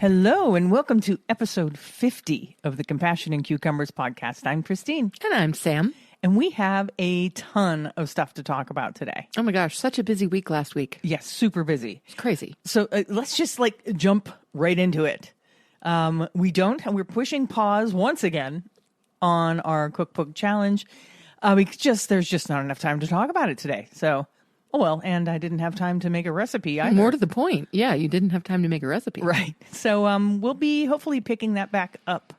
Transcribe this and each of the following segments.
Hello, and welcome to episode 50 of the Compassion and Cucumbers podcast. I'm Christine. And I'm Sam. And we have a ton of stuff to talk about today. Oh my gosh, such a busy week last week. Yes, super busy. It's crazy. So let's just jump right into it. We're pushing pause once again on our cookbook challenge because there's just not enough time to talk about it today. So, and I didn't have time to make a recipe either. More to the point. Yeah, you didn't have time to make a recipe. Right. So we'll be hopefully picking that back up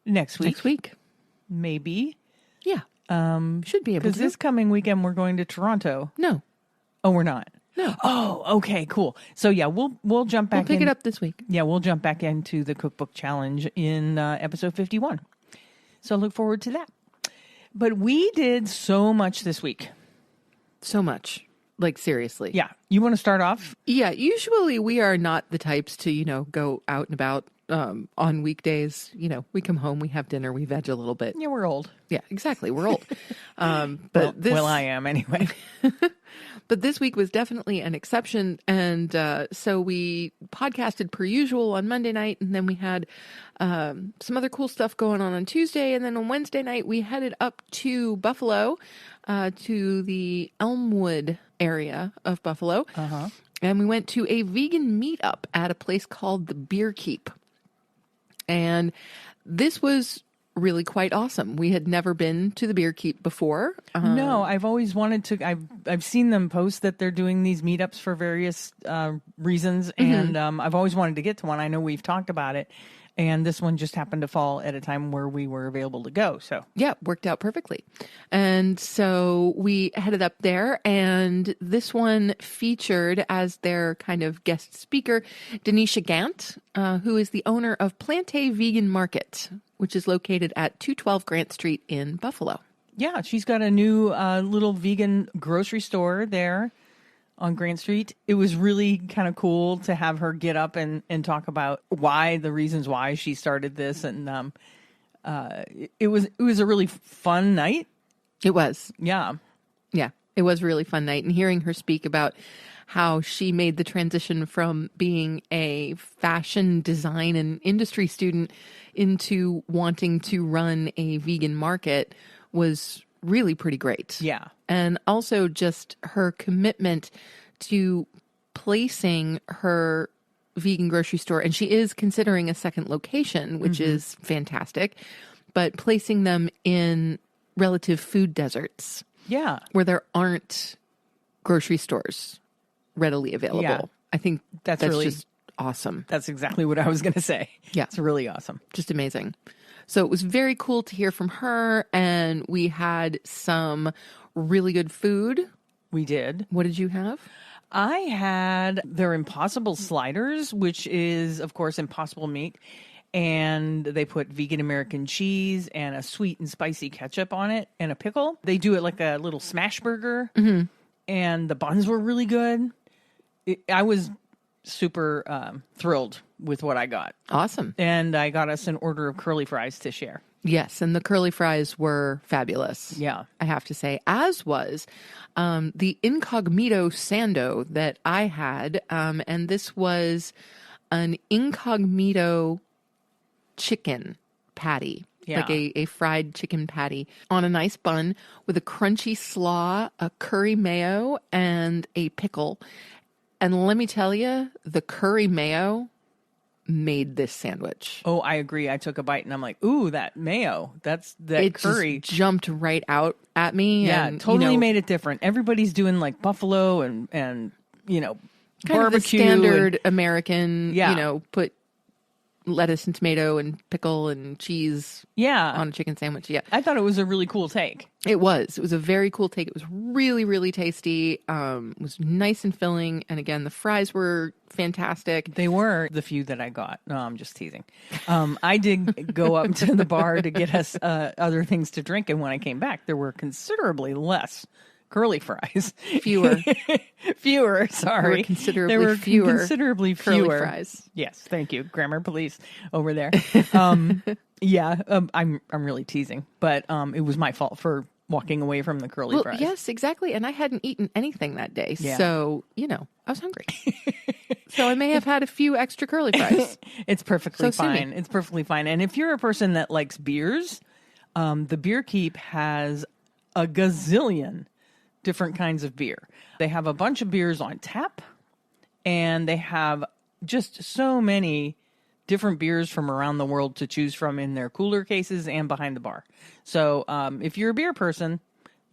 next week. Next week. Maybe. Yeah. Should be able to. Because this coming weekend we're going to Toronto. No. Oh, we're not? No. Oh, okay, cool. So yeah, we'll jump back in. We'll pick it up this week. Yeah, we'll jump back into the cookbook challenge in episode 51. So look forward to that. But we did so much this week. So much. Like, seriously. Yeah. You want to start off? Yeah. Usually we are not the types to, go out and about on weekdays. We come home, we have dinner, we veg a little bit. Yeah, we're old. Yeah, exactly. We're old. But I am anyway. But this week was definitely an exception. And so we podcasted per usual on Monday night. And then we had some other cool stuff going on Tuesday. And then on Wednesday night, we headed up to Buffalo, to the Elmwood area of Buffalo. Uh-huh. And we went to a vegan meetup at a place called the Beer Keep. And this was really quite awesome. We had never been to the Beer Keep before. No, I've always wanted to. I've seen them post that they're doing these meetups for various reasons, and I've always wanted to get to one. I know we've talked about it, and this one just happened to fall at a time where we were available to go. So yeah, worked out perfectly. And so we headed up there, and this one featured as their kind of guest speaker, Donisha Gant, who is the owner of Plantae Vegan Market, which is located at 212 Grant Street in Buffalo. Yeah, she's got a new little vegan grocery store there on Grant Street. It was really kind of cool to have her get up and talk about the reasons why she started this. And it was a really fun night. It was. Yeah. Yeah, it was a really fun night. And hearing her speak about how she made the transition from being a fashion design and industry student into wanting to run a vegan market was really pretty great. Yeah. And also just her commitment to placing her vegan grocery store, and she is considering a second location, which is fantastic, but placing them in relative food deserts. Yeah. Where there aren't grocery stores readily available. Yeah. I think that's really just awesome. That's exactly what I was going to say. Yeah. It's really awesome. Just amazing. So it was very cool to hear from her, and we had some really good food. We did. What did you have? I had their Impossible Sliders, which is, of course, Impossible meat. And they put vegan American cheese and a sweet and spicy ketchup on it and a pickle. They do it like a little smash burger. Mm-hmm. And the buns were really good. I was super thrilled with what I got. Awesome. And I got us an order of curly fries to share. Yes, and the curly fries were fabulous. Yeah. I have to say, as was the incognito sando that I had. And this was an incognito chicken patty. Yeah. Like a fried chicken patty on a nice bun with a crunchy slaw, a curry mayo, and a pickle. And let me tell you, the curry mayo made this sandwich. Oh, I agree. I took a bite and I'm like, ooh, that mayo. That curry. It just jumped right out at me. Yeah, and, totally made it different. Everybody's doing like buffalo and kind barbecue. of the standard American, Yeah. Put lettuce and tomato and pickle and cheese on a chicken sandwich. Yeah. I thought it was a really cool take. It was. It was a very cool take. It was really, really tasty. It was nice and filling. And again, the fries were fantastic. They were the few that I got. No, I'm just teasing. I did go up to the bar to get us other things to drink. And when I came back, there were considerably less curly fries. Fewer. Fewer, sorry. There were considerably curly fewer fries. Yes, thank you. Grammar police over there. I'm really teasing, but it was my fault for walking away from the curly fries. Yes, exactly. And I hadn't eaten anything that day. Yeah. So, I was hungry. So I may have had a few extra curly fries. It's perfectly So sue me. fine. It's perfectly fine. And if you're a person that likes beers, the Beer Keep has a gazillion different kinds of beer. They have a bunch of beers on tap, and they have just so many different beers from around the world to choose from in their cooler cases and behind the bar. So if you're a beer person,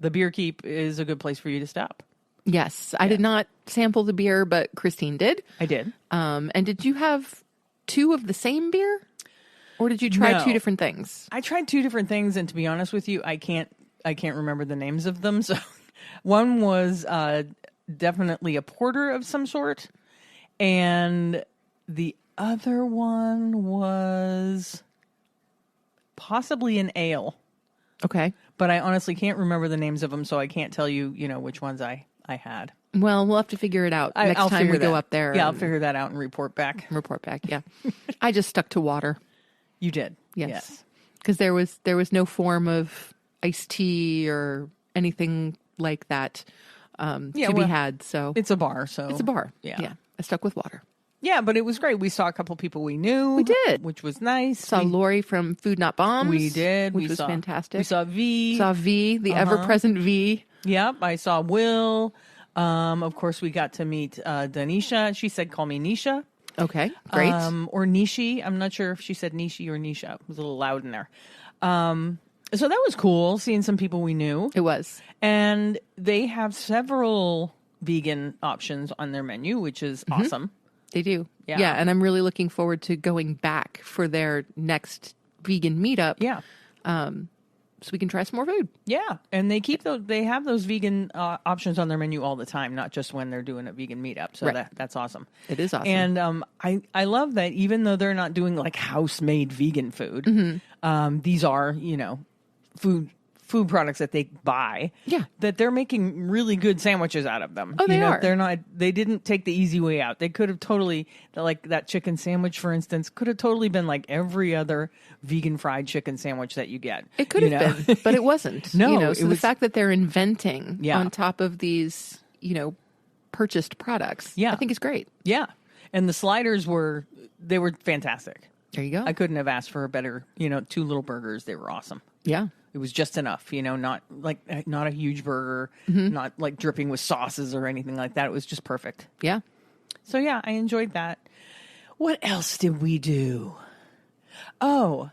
the Beer Keep is a good place for you to stop. Yes. I did not sample the beer, but Christine did. I did. And did you have 2 of the same beer? Or did you try No. 2 different things? I tried 2 different things, and to be honest with you, I can't remember the names of them. So one was definitely a porter of some sort, and the other one was possibly an ale. Okay. But I honestly can't remember the names of them, so I can't tell you, which ones I had. Well, we'll have to figure it out next I'll time figure we go that. up there. Yeah, I'll and figure that out and report back. report back. Yeah. I just stuck to water. You did. Yes. Because there was no form of iced tea or anything like that to be had. So It's a bar, so it's a bar. Yeah. I stuck with water. Yeah, but it was great. We saw a couple people we knew. We did. Which was nice. Saw Lori from Food Not Bombs. We did. Which We was saw, fantastic. We saw V. Saw V, the ever-present V. Yep, I saw Will. Of course, we got to meet Donisha. She said, call me Nisha. Okay, great. Or Nishi. I'm not sure if she said Nishi or Nisha. It was a little loud in there. So that was cool, seeing some people we knew. It was. And they have several vegan options on their menu, which is awesome. They do. Yeah. And I'm really looking forward to going back for their next vegan meetup. Yeah. So we can try some more food. Yeah, and they keep they have those vegan options on their menu all the time, not just when they're doing a vegan meetup. So Right. that's awesome. It is awesome. And I love that even though they're not doing like house made vegan food, these are food products that they buy. Yeah. that they're making really good sandwiches out of them. Oh, they are. They're not. They didn't take the easy way out. They could have totally, like that chicken sandwich, for instance, could have totally been like every other vegan fried chicken sandwich that you get. It could have been, but it wasn't. No, so the fact that they're inventing Yeah. on top of these, purchased products, Yeah. I think is great. Yeah, and the sliders were fantastic. There you go. I couldn't have asked for a better, 2 little burgers. They were awesome. Yeah. It was just enough, not a huge burger, not like dripping with sauces or anything like that. It was just perfect. Yeah. So yeah, I enjoyed that. What else did we do? Oh,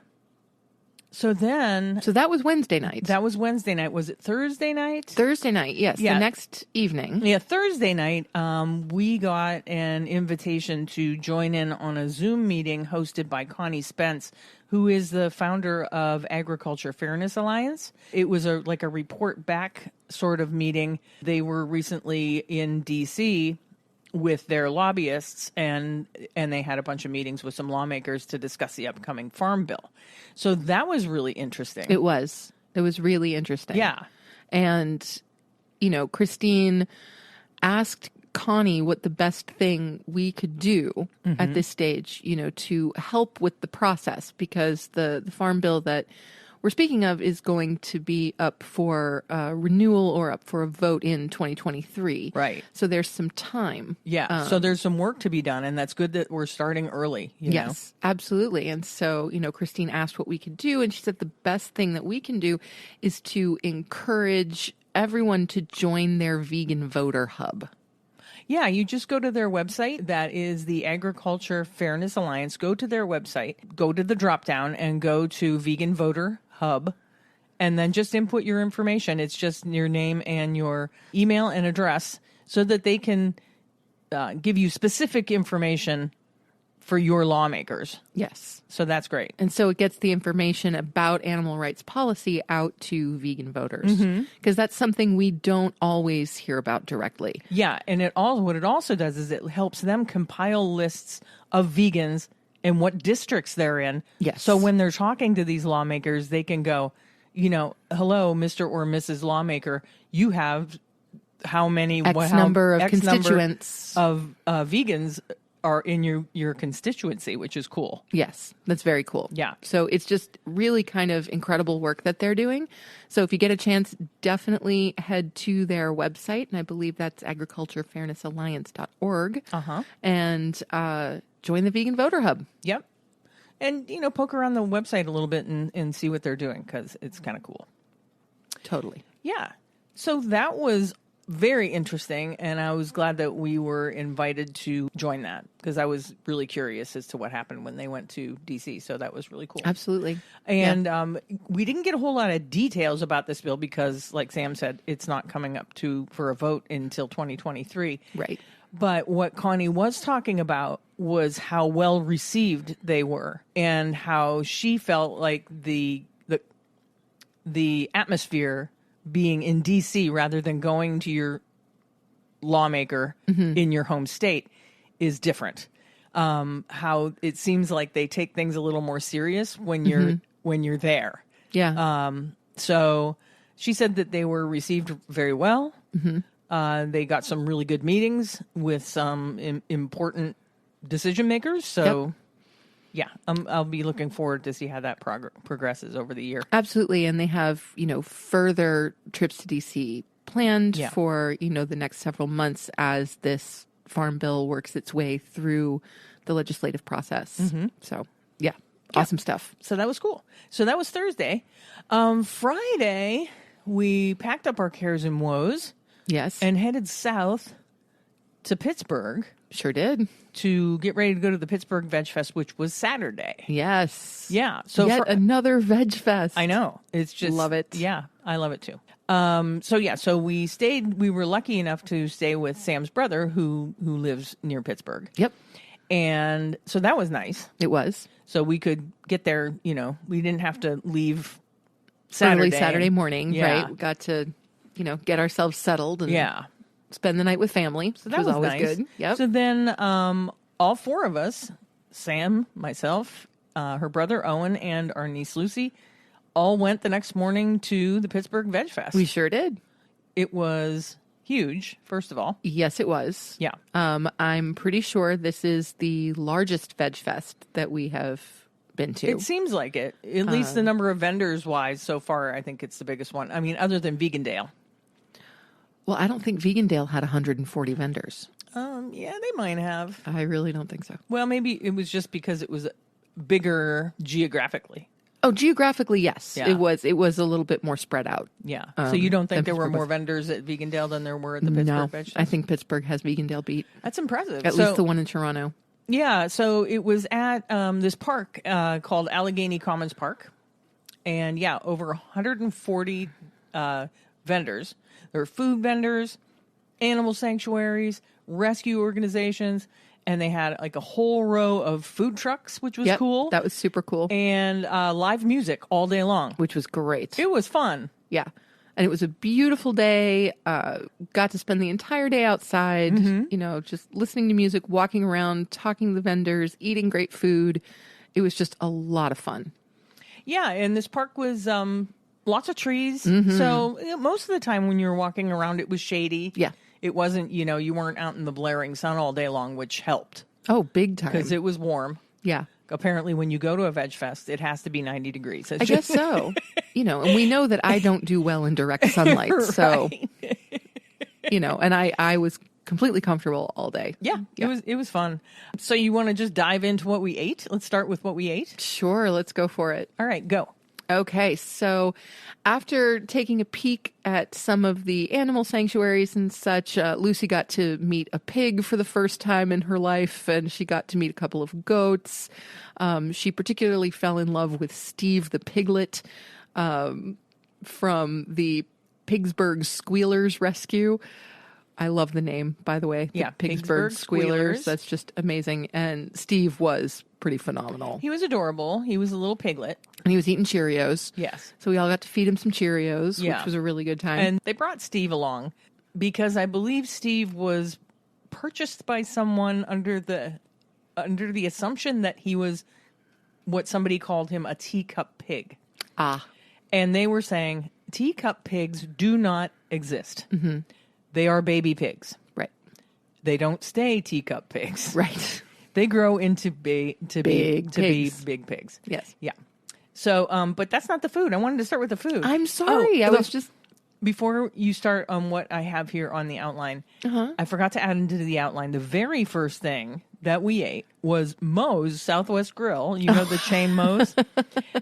so that was Wednesday night. that was Wednesday night. Was it Thursday night? Thursday night, yes. Yeah. The next evening. Yeah, Thursday night, we got an invitation to join in on a Zoom meeting hosted by Connie Spence, who is the founder of Agriculture Fairness Alliance. It was a report back sort of meeting. They were recently in D.C. with their lobbyists, and they had a bunch of meetings with some lawmakers to discuss the upcoming farm bill. So that was really interesting. It was really interesting. Yeah. And, Christine asked Connie what the best thing we could do at this stage, to help with the process, because the farm bill that we're speaking of is going to be up for renewal or up for a vote in 2023. Right. So there's some time. Yeah. So there's some work to be done, and that's good that we're starting early. You know? Absolutely. And so, Christine asked what we could do, and she said the best thing that we can do is to encourage everyone to join their vegan voter hub. Yeah, you just go to their website. That is the Agriculture Fairness Alliance. Go to their website, go to the drop down, and go to Vegan Voter Hub, and then just input your information. It's just your name and your email and address so that they can give you specific information for your lawmakers. Yes. So that's great. And so it gets the information about animal rights policy out to vegan voters, because that's something we don't always hear about directly. Yeah, and what it also does is it helps them compile lists of vegans and what districts they're in. Yes. So when they're talking to these lawmakers, they can go, hello, Mr. or Mrs. Lawmaker, you have how many X number of X constituents number of vegans are in your constituency, which is cool. Yes, that's very cool. Yeah. So it's just really kind of incredible work that they're doing. So if you get a chance, definitely head to their website. And I believe that's agriculturefairnessalliance.org. And join the Vegan Voter Hub. Yep. And, poke around the website a little bit and see what they're doing, because it's kind of cool. Totally. Yeah. So that was very interesting, and I was glad that we were invited to join that, because I was really curious as to what happened when they went to D.C., so that was really cool. Absolutely. And we didn't get a whole lot of details about this bill because, like Sam said, it's not coming up for a vote until 2023. Right. But what Connie was talking about was how well received they were, and how she felt like the atmosphere being in D.C. rather than going to your lawmaker in your home state is different. How it seems like they take things a little more serious when you're there. Yeah. So she said that they were received very well. They got some really good meetings with some important decision makers. So, yeah, I'll be looking forward to see how that progresses over the year. Absolutely. And they have, further trips to D.C. planned for, the next several months as this farm bill works its way through the legislative process. So, yeah, awesome stuff. So that was cool. So that was Thursday. Friday, we packed up our cares and woes. Yes. And headed south to Pittsburgh. Sure did. To get ready to go to the Pittsburgh VegFest, which was Saturday. Yes. Yeah. So yet another VegFest. I know. It's just love it. Yeah, I love it too. So we stayed. We were lucky enough to stay with Sam's brother, who lives near Pittsburgh. Yep. And so that was nice. It was. So we could get there. We didn't have to leave Saturday. Early Saturday morning. Yeah. Right. We got to, get ourselves settled and spend the night with family. So that was always nice. Good. Yep. So then all four of us, Sam, myself, her brother Owen, and our niece Lucy, all went the next morning to the Pittsburgh VegFest. We sure did. It was huge, first of all. Yes, it was. Yeah. I'm pretty sure this is the largest VegFest that we have been to. It seems like it. At least the number of vendors wise so far, I think it's the biggest one. I mean, other than Vegandale. Well, I don't think Vegandale had 140 vendors. Yeah, they might have. I really don't think so. Well, maybe it was just because it was bigger geographically. Oh, geographically, yes. Yeah. It was a little bit more spread out. Yeah. So you don't think there were Pittsburgh more was. vendors at Vegandale than there were at the Pittsburgh VegFest? I think Pittsburgh has Vegandale beat. That's impressive. At least the one in Toronto. Yeah, so it was at this park called Allegheny Commons Park. And yeah, over 140 vendors. There were food vendors, animal sanctuaries, rescue organizations, and they had like a whole row of food trucks, which was cool. That was super cool. And live music all day long. Which was great. It was fun. Yeah. And it was a beautiful day. Got to spend the entire day outside, just listening to music, walking around, talking to the vendors, eating great food. It was just a lot of fun. Yeah, and this park was lots of trees. So most of the time when you were walking around, it was shady. Yeah. It wasn't, you weren't out in the blaring sun all day long, which helped. Oh, big time. Because it was warm. Yeah. Apparently, when you go to a VegFest, it has to be 90 degrees. I guess so. And we know that I don't do well in direct sunlight. Right. So, and I was completely comfortable all day. Yeah, it was fun. So you want to just dive into what we ate? Let's start with what we ate. Sure, let's go for it. All right, go. Okay, so after taking a peek at some of the animal sanctuaries and such, Lucy got to meet a pig for the first time in her life, and she got to meet a couple of goats. She particularly fell in love with Steve the piglet from the Pittsburgh Squealers Rescue. I love the name, by the way. Yeah, Pittsburgh Squealers. That's just amazing. And Steve was pretty phenomenal. He was adorable. He was a little piglet. And he was eating Cheerios. Yes. So we all got to feed him some Cheerios, which was a really good time. And they brought Steve along because I believe Steve was purchased by someone under the assumption that he was what somebody called him a teacup pig. Ah. And they were saying teacup pigs do not exist. They are baby pigs. Right. They don't stay teacup pigs. Right. they grow into be big pigs. Yes. Yeah. So, but that's not the food. I wanted to start with the food. I'm sorry. I was just... Before you start on what I have here on the outline, I forgot to add into the outline. The very first thing that we ate was Moe's Southwest Grill. You know the chain Moe's?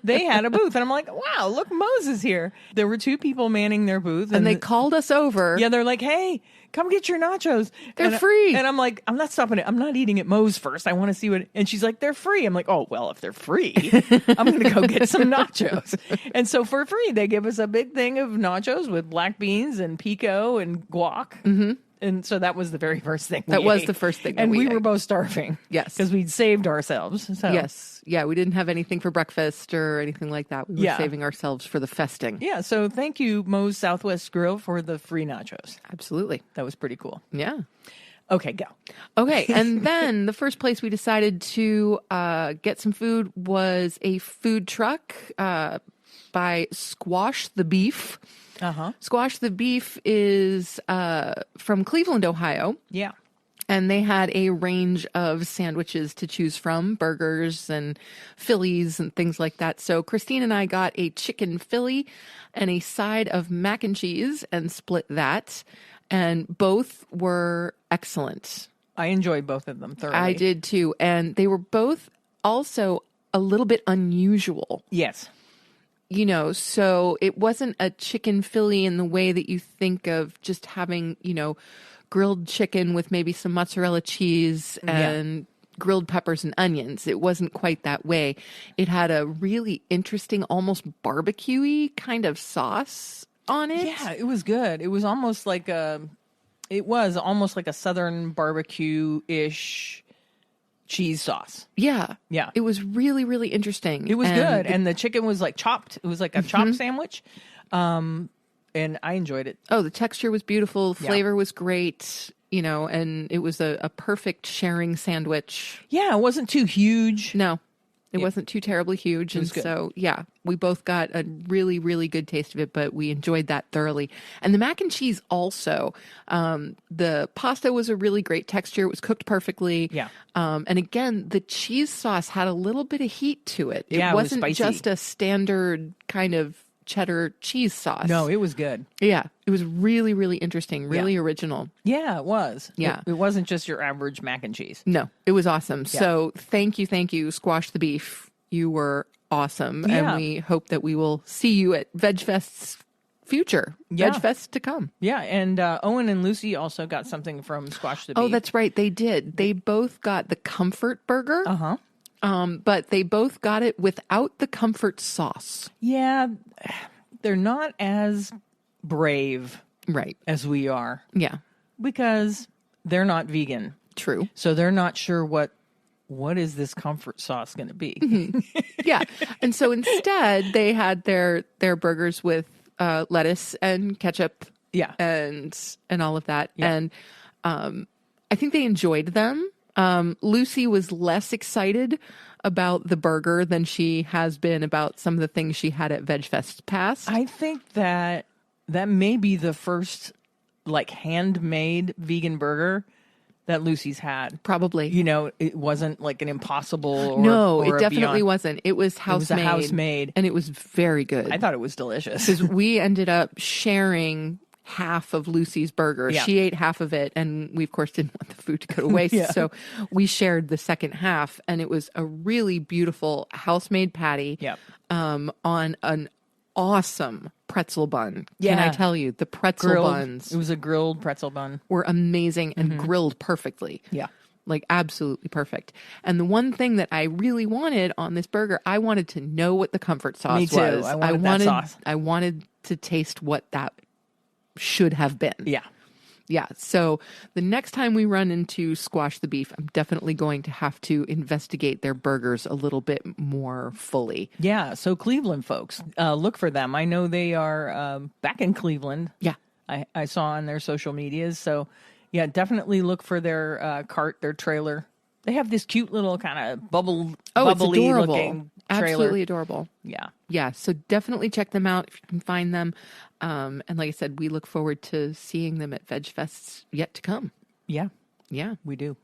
They had a booth. And I'm like, wow, look, Moe's is here. There were two people manning their booth. And they called us over. Yeah, they're like, hey, come get your nachos. They're free. And I'm like, I'm not stopping it. I'm not eating at Moe's first. I want to see what... And she's like, they're free. I'm like, oh, well, if they're free, I'm going to go get some nachos. And so for free, they give us a big thing of nachos with black beans and pico and guac. Mm-hmm. And so that was the very first thing That was the first thing and we ate. were both starving. Yes. Because we'd saved ourselves. So. Yes. Yeah, we didn't have anything for breakfast or anything like that. We were saving ourselves for the festing. Yeah, so thank you, Moe's Southwest Grill, for the free nachos. Absolutely. That was pretty cool. Yeah. Okay, go. Okay, and then the first place we decided to get some food was a food truck by Squash the Beef. Squash the Beef is from Cleveland, Ohio. Yeah. And they had a range of sandwiches to choose from, burgers and Phillies and things like that. So Christine and I got a chicken Philly and a side of mac and cheese and split that. And both were excellent. I enjoyed both of them thoroughly. I did too. And they were both also a little bit unusual. Yes. You know, so it wasn't a chicken Philly in the way that you think of just having, you know, grilled chicken with maybe some mozzarella cheese and grilled peppers and onions. It wasn't quite that way. It had a really interesting, almost barbecue-y kind of sauce on it. Yeah, it was good. It was almost like a Southern barbecue-ish cheese sauce. Yeah. Yeah. It was really, really interesting. It was good. And the chicken was like chopped. It was like a chopped sandwich. And I enjoyed it. Oh, the texture was beautiful. Flavor was great, you know, and it was a perfect sharing sandwich. Yeah, it wasn't too huge. No, it wasn't too terribly huge. And so, yeah, we both got a really, really good taste of it, but we enjoyed that thoroughly. And the mac and cheese also, the pasta was a really great texture. It was cooked perfectly. Yeah. And again, the cheese sauce had a little bit of heat to it. Yeah, it wasn't it was spicy. just a standard kind of cheddar cheese sauce. No, it was good. Yeah. It was really, really interesting, really original. Yeah, it was. Yeah. It wasn't just your average mac and cheese. No, it was awesome. Yeah. So thank you, Squash the Beef. You were awesome. Yeah. And we hope that we will see you at VegFest's future. Yeah. VegFest to come. Yeah, and Owen and Lucy also got something from Squash the Beef. Oh, that's right. They did. They both got the comfort burger. But they both got it without the comfort sauce. Yeah, they're not as brave as we are. Yeah. Because they're not vegan. True. So they're not sure what is this comfort sauce going to be. Yeah. And so instead they had their burgers with lettuce and ketchup. Yeah. And all of that. Yeah. And I think they enjoyed them. Lucy was less excited about the burger than she has been about some of the things she had at VegFest past. I think that may be the first like handmade vegan burger that Lucy's had. Probably. You know, it wasn't like an Impossible No, or it definitely wasn't. It was house-made. It was a house-made. And it was very good. I thought it was delicious. Because we ended up sharing half of Lucy's burger. Yeah. She ate half of it, and we, of course, didn't want the food to go to waste. So we shared the second half, and it was a really beautiful house-made patty on an awesome pretzel bun. Can I tell you, the pretzel buns. It was a grilled pretzel bun. Were amazing and grilled perfectly. Yeah. Like absolutely perfect. And the one thing that I really wanted on this burger, I wanted to know what the comfort sauce Me too. was. I wanted that sauce. I wanted to taste what that should have been. Yeah. Yeah. So the next time we run into Squash the Beef, I'm definitely going to have to investigate their burgers a little bit more fully. Yeah. So Cleveland folks, look for them. I know they are back in Cleveland. Yeah. I saw on their social medias. So yeah, definitely look for their cart, their trailer. They have this cute little kind of bubbly looking trailer. Absolutely adorable. Yeah. Yeah. So definitely check them out if you can find them. And like I said, we look forward to seeing them at VegFests yet to come. Yeah. Yeah. We do.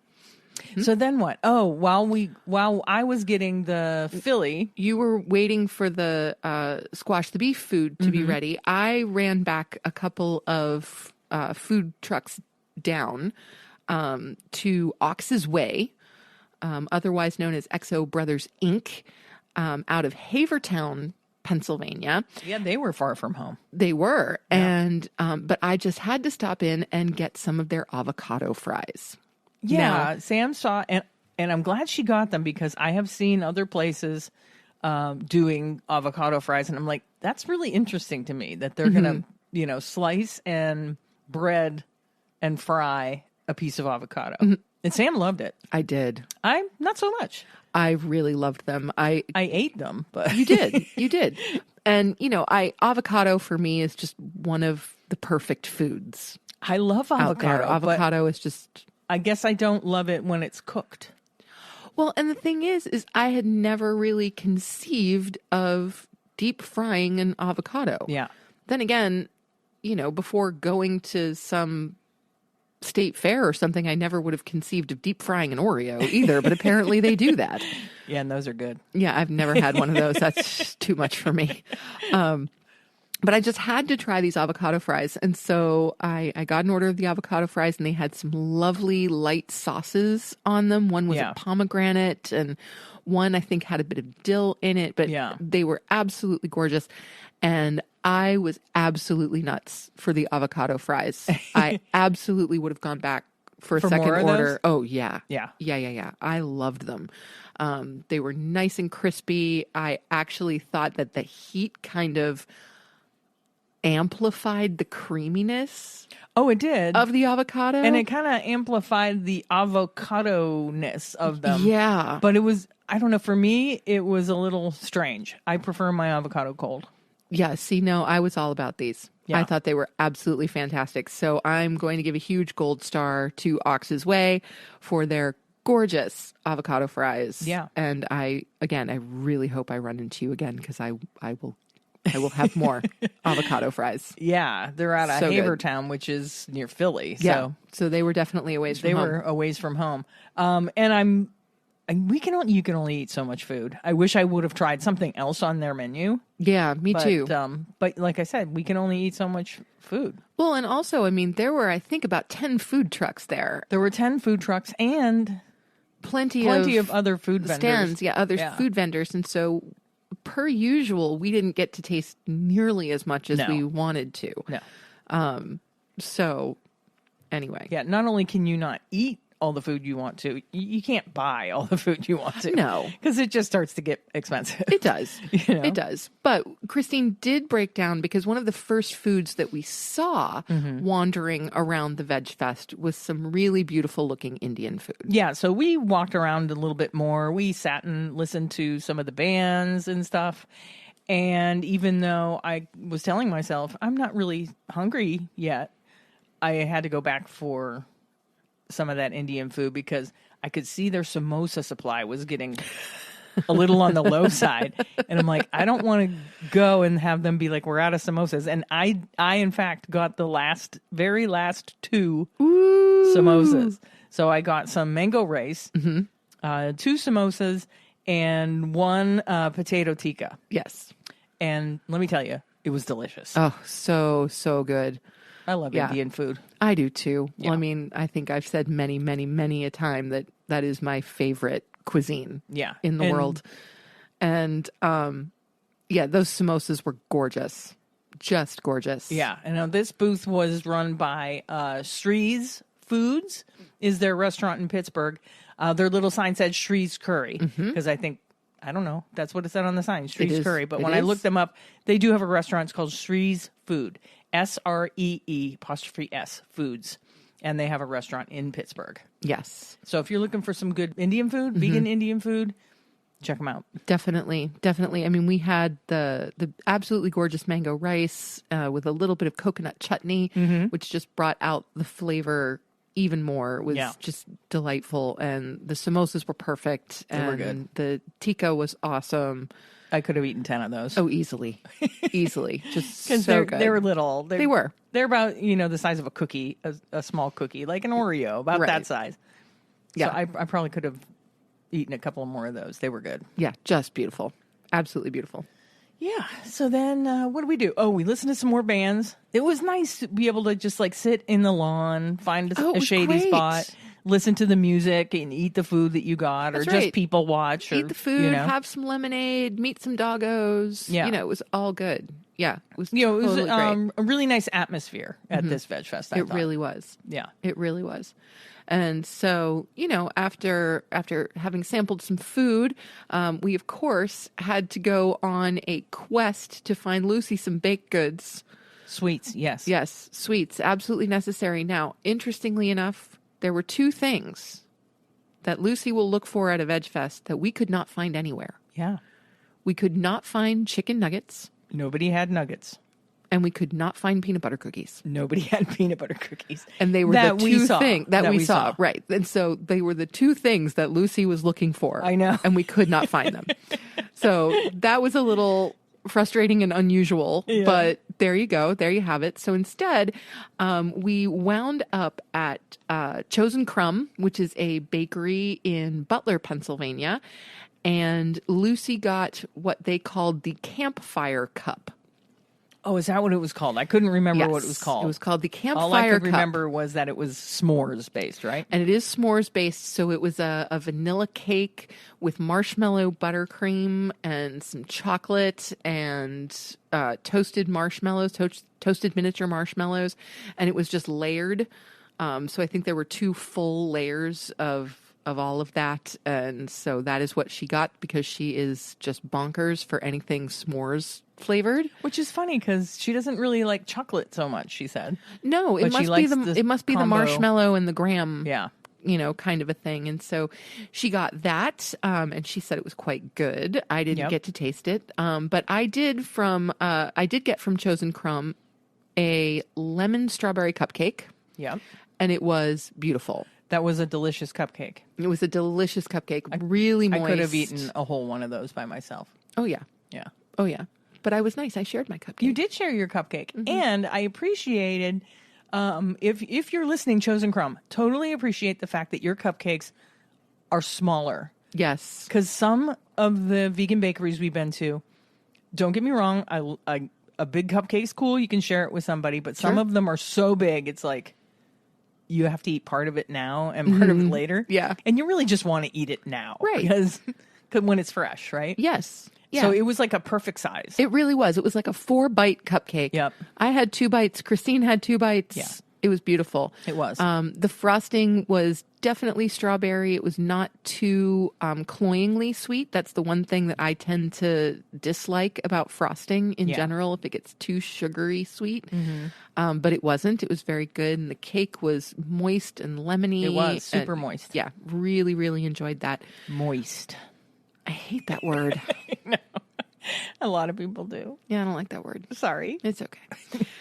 So then what? Oh, while I was getting the Philly, You were waiting for the squash the beef food to be ready. I ran back a couple of food trucks down to Ox's Way, otherwise known as XO Brothers Inc., out of Havertown, Pennsylvania. yeah, they were far from home. They were. And but I just had to stop in and get some of their avocado fries. Yeah, Sam saw, and I'm glad she got them because I have seen other places doing avocado fries, and I'm like, that's really interesting to me that they're gonna, slice and bread and fry a piece of avocado. And Sam loved it. I did. I not so much. I really loved them. I ate them, but You did. And avocado for me is just one of the perfect foods I love out there. avocado. Avocado is just, I guess I don't love it when it's cooked. well, and the thing is I had never really conceived of deep frying an avocado. Yeah. Then again, before going to some state fair or something, I never would have conceived of deep frying an Oreo either, but apparently they do that. Yeah, and those are good. Yeah, I've never had one of those. That's just too much for me. But I just had to try these avocado fries. And so I got an order of the avocado fries, and they had some lovely light sauces on them. One was a pomegranate, and one I think had a bit of dill in it, but they were absolutely gorgeous. And I was absolutely nuts for the avocado fries. I absolutely would have gone back for a second more of order. those? Oh, yeah. Yeah. I loved them. They were nice and crispy. I actually thought that the heat kind of amplified the creaminess Oh, it did. of the avocado. And it kind of amplified the avocado-ness of them. Yeah. But it was, I don't know, for me, it was a little strange. I prefer my avocado cold. Yeah, see, no, I was all about these. Yeah. I thought they were absolutely fantastic. So I'm going to give a huge gold star to Ox's Way for their gorgeous avocado fries. Yeah. And I really hope I run into you again, because I will have more avocado fries. Yeah, they're out of So good. Havertown, which is near Philly. Yeah. So they were definitely a ways from They home. were a ways from home. And you can only eat so much food. I wish I would have tried something else on their menu. Yeah, me too. But like I said, we can only eat so much food. Well, and also, I mean, there were, I think, about 10 food trucks there. There were 10 food trucks and Plenty of other food vendors. Stands, food vendors. And so, per usual, we didn't get to taste nearly as much as we wanted to. No. So, anyway. Yeah, not only can you not eat all the food you want to, you can't buy all the food you want to. No. Because it just starts to get expensive. It does. You know? It does. But Christine did break down, because one of the first foods that we saw wandering around the VegFest was some really beautiful looking Indian food. Yeah, so we walked around a little bit more. We sat and listened to some of the bands and stuff. And even though I was telling myself, I'm not really hungry yet, I had to go back for some of that Indian food because I could see their samosa supply was getting a little on the low side. And I'm like, I don't want to go and have them be like, we're out of samosas. And I in fact got the very last two samosas. So I got some mango rice, 2 samosas, and 1 potato tikka. Yes. And let me tell you, it was delicious. Oh, so good. I love Indian food. I do too. Yeah. Well, I mean, I think I've said many, many, many a time that is my favorite cuisine in the world. And those samosas were gorgeous. Just gorgeous. Yeah. And this booth was run by Shree's Foods, is their restaurant in Pittsburgh. Their little sign said Shree's Curry, because I don't know, that's what it said on the sign, Shree's Curry. But when I looked them up, they do have a restaurant. It's called Shree's Food, SREE'(s) Foods. And they have a restaurant in Pittsburgh. Yes. So if you're looking for some good Indian food, vegan Indian food, check them out. Definitely. I mean, we had the absolutely gorgeous mango rice with a little bit of coconut chutney, which just brought out the flavor even more. It was just delightful. And the samosas were perfect. They were good. The tikka was awesome. I could have eaten 10 of those. Oh, easily. Just Because so good. they were little. They were. They're about, the size of a cookie, a small cookie, like an Oreo, about that size. Yeah. So I probably could have eaten a couple more of those. They were good. Yeah, just beautiful. Absolutely beautiful. Yeah. So then what do we do? Oh, we listened to some more bands. It was nice to be able to just like sit in the lawn, find a shady great. spot, listen to the music and eat the food that you got, That's or right. just people watch. Eat or, the food, have some lemonade, meet some doggos. Yeah. It was all good. Yeah. It was it was totally great. a really nice atmosphere at this VegFest. I It thought. really was. Yeah. It really was. And so, after having sampled some food, we of course had to go on a quest to find Lucy some baked goods. Sweets, yes. Yes, sweets, absolutely necessary. Now, interestingly enough, there were two things that Lucy will look for at a VegFest that we could not find anywhere. Yeah. We could not find chicken nuggets, Nobody had nuggets. and we could not find peanut butter cookies. Nobody had peanut butter cookies. And they were That the we two saw. things that we saw. saw. Right. And so they were the two things that Lucy was looking for. I know. And we could not find them. So that was a little frustrating and unusual, but there you go. There you have it. So instead, we wound up at Chosen Crumb, which is a bakery in Butler, Pennsylvania. And Lucy got what they called the Campfire Cup. Oh, is that what it was called? I couldn't remember what it was called. It was called the Campfire All I could Cup. remember was that it was s'mores based, right? And it is s'mores based, so it was a vanilla cake with marshmallow buttercream and some chocolate and toasted marshmallows, toasted miniature marshmallows, and it was just layered. So I think there were 2 full layers of all of that, and so that is what she got because she is just bonkers for anything s'mores flavored. Which is funny because she doesn't really like chocolate so much, she said. No, it But she must be likes the the combo. marshmallow and the graham. Yeah. Kind of a thing. And so she got that, and she said it was quite good. I didn't get to taste it, but I did get from Chosen Crumb a lemon strawberry cupcake. Yeah. And it was beautiful. That was a delicious cupcake. It was a delicious cupcake, really moist. I could have eaten a whole one of those by myself. Oh, yeah. Yeah. Oh, yeah. But I was nice. I shared my cupcake. You did share your cupcake. And I appreciated, if you're listening, Chosen Crumb, totally appreciate the fact that your cupcakes are smaller. Yes. Because some of the vegan bakeries we've been to, don't get me wrong, a big cupcake's cool. You can share it with somebody. But some of them are so big, it's like you have to eat part of it now and part of it later. Yeah. And you really just want to eat it now. Right. Because when it's fresh, right? Yes. Yeah. So it was like a perfect size. It really was. It was like a 4-bite cupcake. Yep. I had 2 bites. Christine had 2 bites. Yeah. It was beautiful. It was. The frosting was definitely strawberry. It was not too cloyingly sweet. That's the one thing that I tend to dislike about frosting in general, if it gets too sugary sweet. But it wasn't. It was very good. And the cake was moist and lemony. It was super moist. Yeah. Really, really enjoyed that. Moist. I hate that word. A lot of people do. Yeah, I don't like that word. Sorry. It's okay.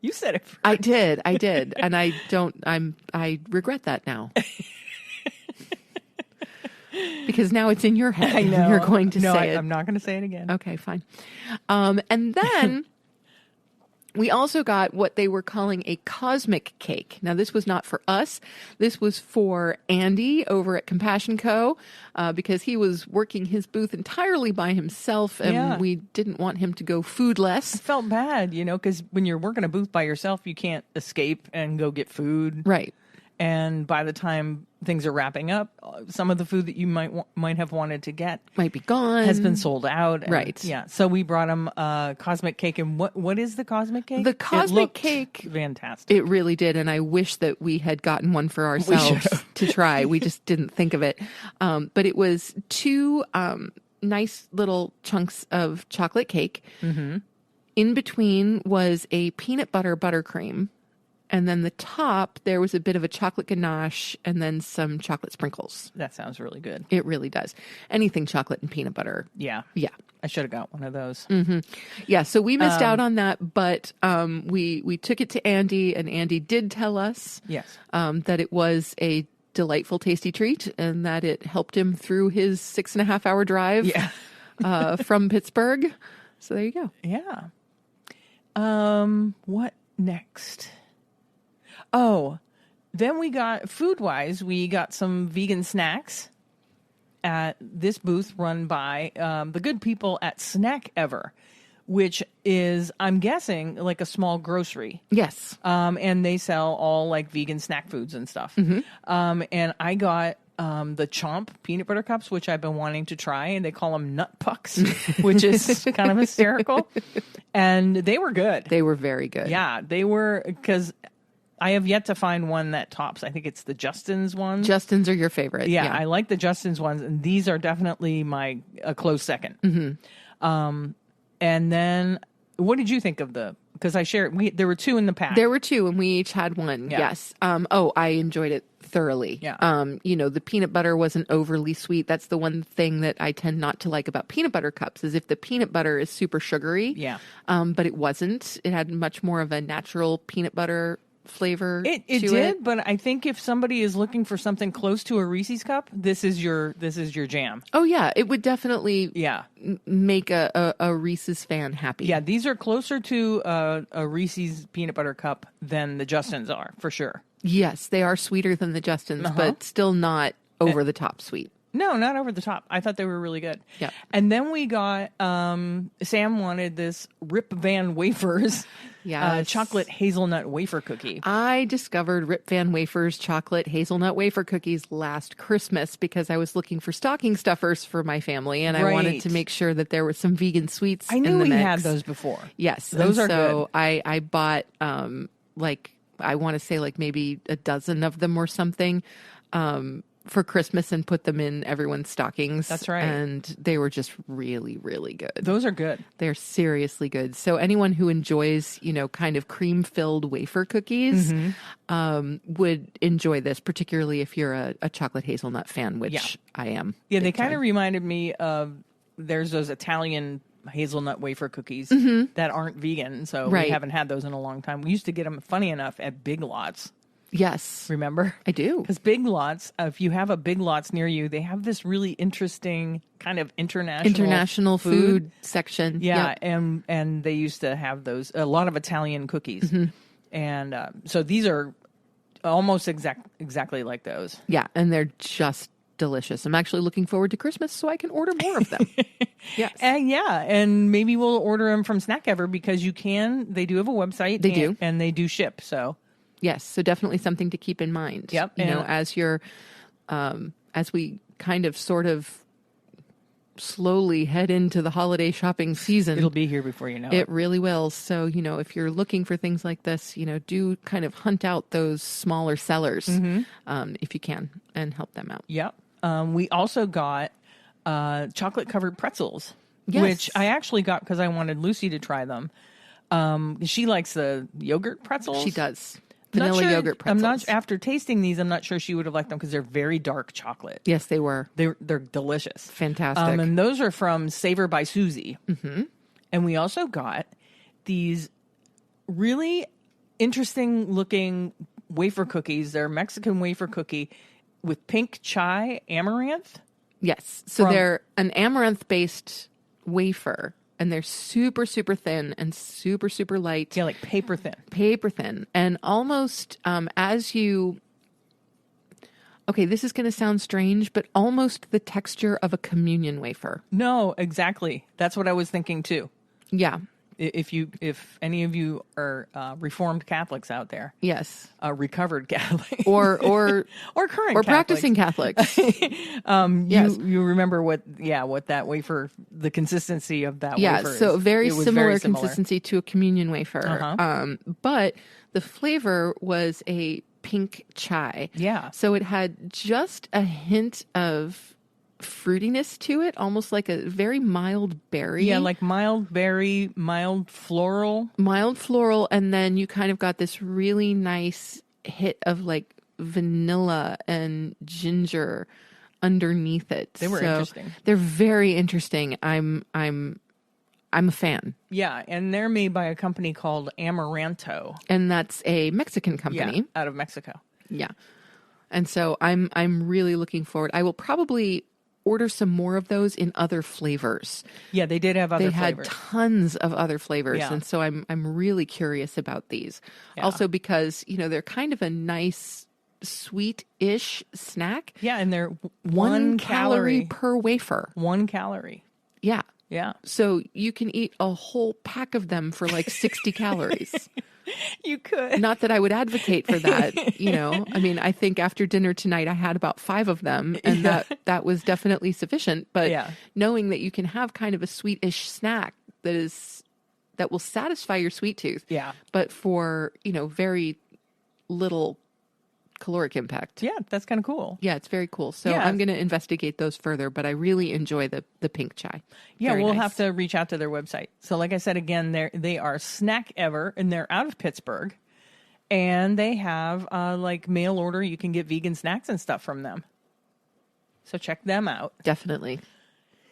You said it first. I did. And I regret that now. Because now it's in your head. I know. You're going to say it. I'm not going to say it again. Okay, fine. And then we also got what they were calling a cosmic cake. Now, this was not for us. This was for Andy over at Compassion Co. Because he was working his booth entirely by himself, and we didn't want him to go foodless. I felt bad, because when you're working a booth by yourself, you can't escape and go get food. Right. And by the time things are wrapping up, some of the food that you might have wanted to get Might be gone. has been sold out. And, Right. Yeah. So we brought him a cosmic cake. And what is the cosmic cake? The It cosmic looked cake- fantastic. It really did, and I wish that we had gotten one for ourselves to try. We just didn't think of it. But it was 2 nice little chunks of chocolate cake. Mm-hmm. In between was a peanut butter buttercream. And then the top, there was a bit of a chocolate ganache and then some chocolate sprinkles. That sounds really good. It really does. Anything chocolate and peanut butter. Yeah. Yeah. I should have got one of those. Yeah, so we missed out on that, but we took it to Andy, and Andy did tell us Yes. that it was a delightful, tasty treat, and that it helped him through his 6.5-hour drive from Pittsburgh. So there you go. Yeah. What next? Oh, Then we got, food-wise, we got some vegan snacks at this booth run by the good people at Snack Ever, which is, I'm guessing, like a small grocery. Yes. And they sell all like vegan snack foods and stuff. And I got the Chomp peanut butter cups, which I've been wanting to try, and they call them nut pucks, which is kind of hysterical. And they were good. They were very good. Yeah, they were, because I have yet to find one that tops. I think it's the Justin's one. Justin's are your favorite. Yeah, I like the Justin's ones, and these are definitely a close second. And then, what did you think of because I shared, there were two in the pack. There were two, and we each had one. Yeah. Yes. I enjoyed it thoroughly. Yeah. The peanut butter wasn't overly sweet. That's the one thing that I tend not to like about peanut butter cups is if the peanut butter is super sugary. Yeah. But it wasn't. It had much more of a natural peanut butter flavor. It did, but I think if somebody is looking for something close to a Reese's cup, this is your jam. Oh yeah, it would definitely Yeah. make a Reese's fan happy. Yeah, these are closer to a Reese's peanut butter cup than the Justin's are, for sure. Yes, they are sweeter than the Justin's, but still not over the top sweet. No, not over the top. I thought they were really good. Yeah. And then we got, Sam wanted this Rip Van Wafers chocolate hazelnut wafer cookie. I discovered Rip Van Wafers chocolate hazelnut wafer cookies last Christmas because I was looking for stocking stuffers for my family, and I wanted to make sure that there were some vegan sweets I knew in the we mix. had those before. Yes. Those are so good. I bought, I want to say like maybe a dozen of them or something. For Christmas and put them in everyone's stockings. That's right. And they were just really, really good. Those are good. They're seriously good. So anyone who enjoys, kind of cream-filled wafer cookies would enjoy this, particularly if you're a chocolate hazelnut fan, which I am. Yeah, they kind of reminded me of, there's those Italian hazelnut wafer cookies that aren't vegan, so we haven't had those in a long time. We used to get them, funny enough, at Big Lots. Yes. Remember? I do. Because Big Lots, if you have a Big Lots near you, they have this really interesting kind of international food section. Yeah, Yep. and they used to have those, a lot of Italian cookies. And so these are almost exactly like those. Yeah, and they're just delicious. I'm actually looking forward to Christmas so I can order more of them. Yes. And maybe we'll order them from Snack Ever because they do have a website. They do. And they do ship, so... Yes, so definitely something to keep in mind. Yep. As you're, as we kind of sort of slowly head into the holiday shopping season. It'll be here before you know it. It really will. So, if you're looking for things like this, do kind of hunt out those smaller sellers if you can and help them out. Yep. We also got chocolate covered pretzels, yes. which I actually got because I wanted Lucy to try them. She likes the yogurt pretzels. She does. Vanilla yogurt pretzels. After tasting these, I'm not sure she would have liked them because they're very dark chocolate. Yes, they were. They're delicious. Fantastic. And those are from Savor by Susie. And we also got these really interesting looking wafer cookies. They're Mexican wafer cookie with pink chai amaranth. Yes. So they're an amaranth-based wafer. And they're super, super thin and super, super light. Yeah, like paper thin. Paper thin. And almost as you... Okay, this is going to sound strange, but almost the texture of a communion wafer. No, exactly. That's what I was thinking too. Yeah. If any of you are Reformed Catholics out there, yes, recovered Catholics, or current or Catholics. Practicing Catholics, yes, you remember what that wafer, the consistency of that wafer. So is. very It was similar very similar consistency to a communion wafer, but the flavor was a pink chai. Yeah, so it had just a hint of fruitiness to it, almost like a very mild berry. Yeah, like mild berry, mild floral. And then you kind of got this really nice hit of like vanilla and ginger underneath it. They were interesting. They're very interesting. I'm a fan. Yeah, and they're made by a company called Amaranto. And that's a Mexican company. Yeah, out of Mexico. Yeah. And so I'm really looking forward. I will probably order some more of those in other flavors. Yeah, they did have other flavors. They had tons of other flavors. Yeah. And so I'm really curious about these. Yeah. Also because, they're kind of a nice sweet-ish snack. Yeah, and they're 1 calorie calorie per wafer. 1 calorie. Yeah. Yeah. So you can eat a whole pack of them for like 60 calories. You could. Not that I would advocate for that, you know. I mean, I think after dinner tonight I had about 5 of them, and that was definitely sufficient. But knowing that you can have kind of a sweetish snack that will satisfy your sweet tooth, but for, you know, very little caloric impact. Yeah, that's kind of cool. Yeah, it's very cool. So I'm going to investigate those further, but I really enjoy the pink chai. Yeah, Very we'll nice. have to reach out to their website. So like I said, again, they are Snack Ever, and they're out of Pittsburgh. And they have like mail order. You can get vegan snacks and stuff from them. So check them out. Definitely.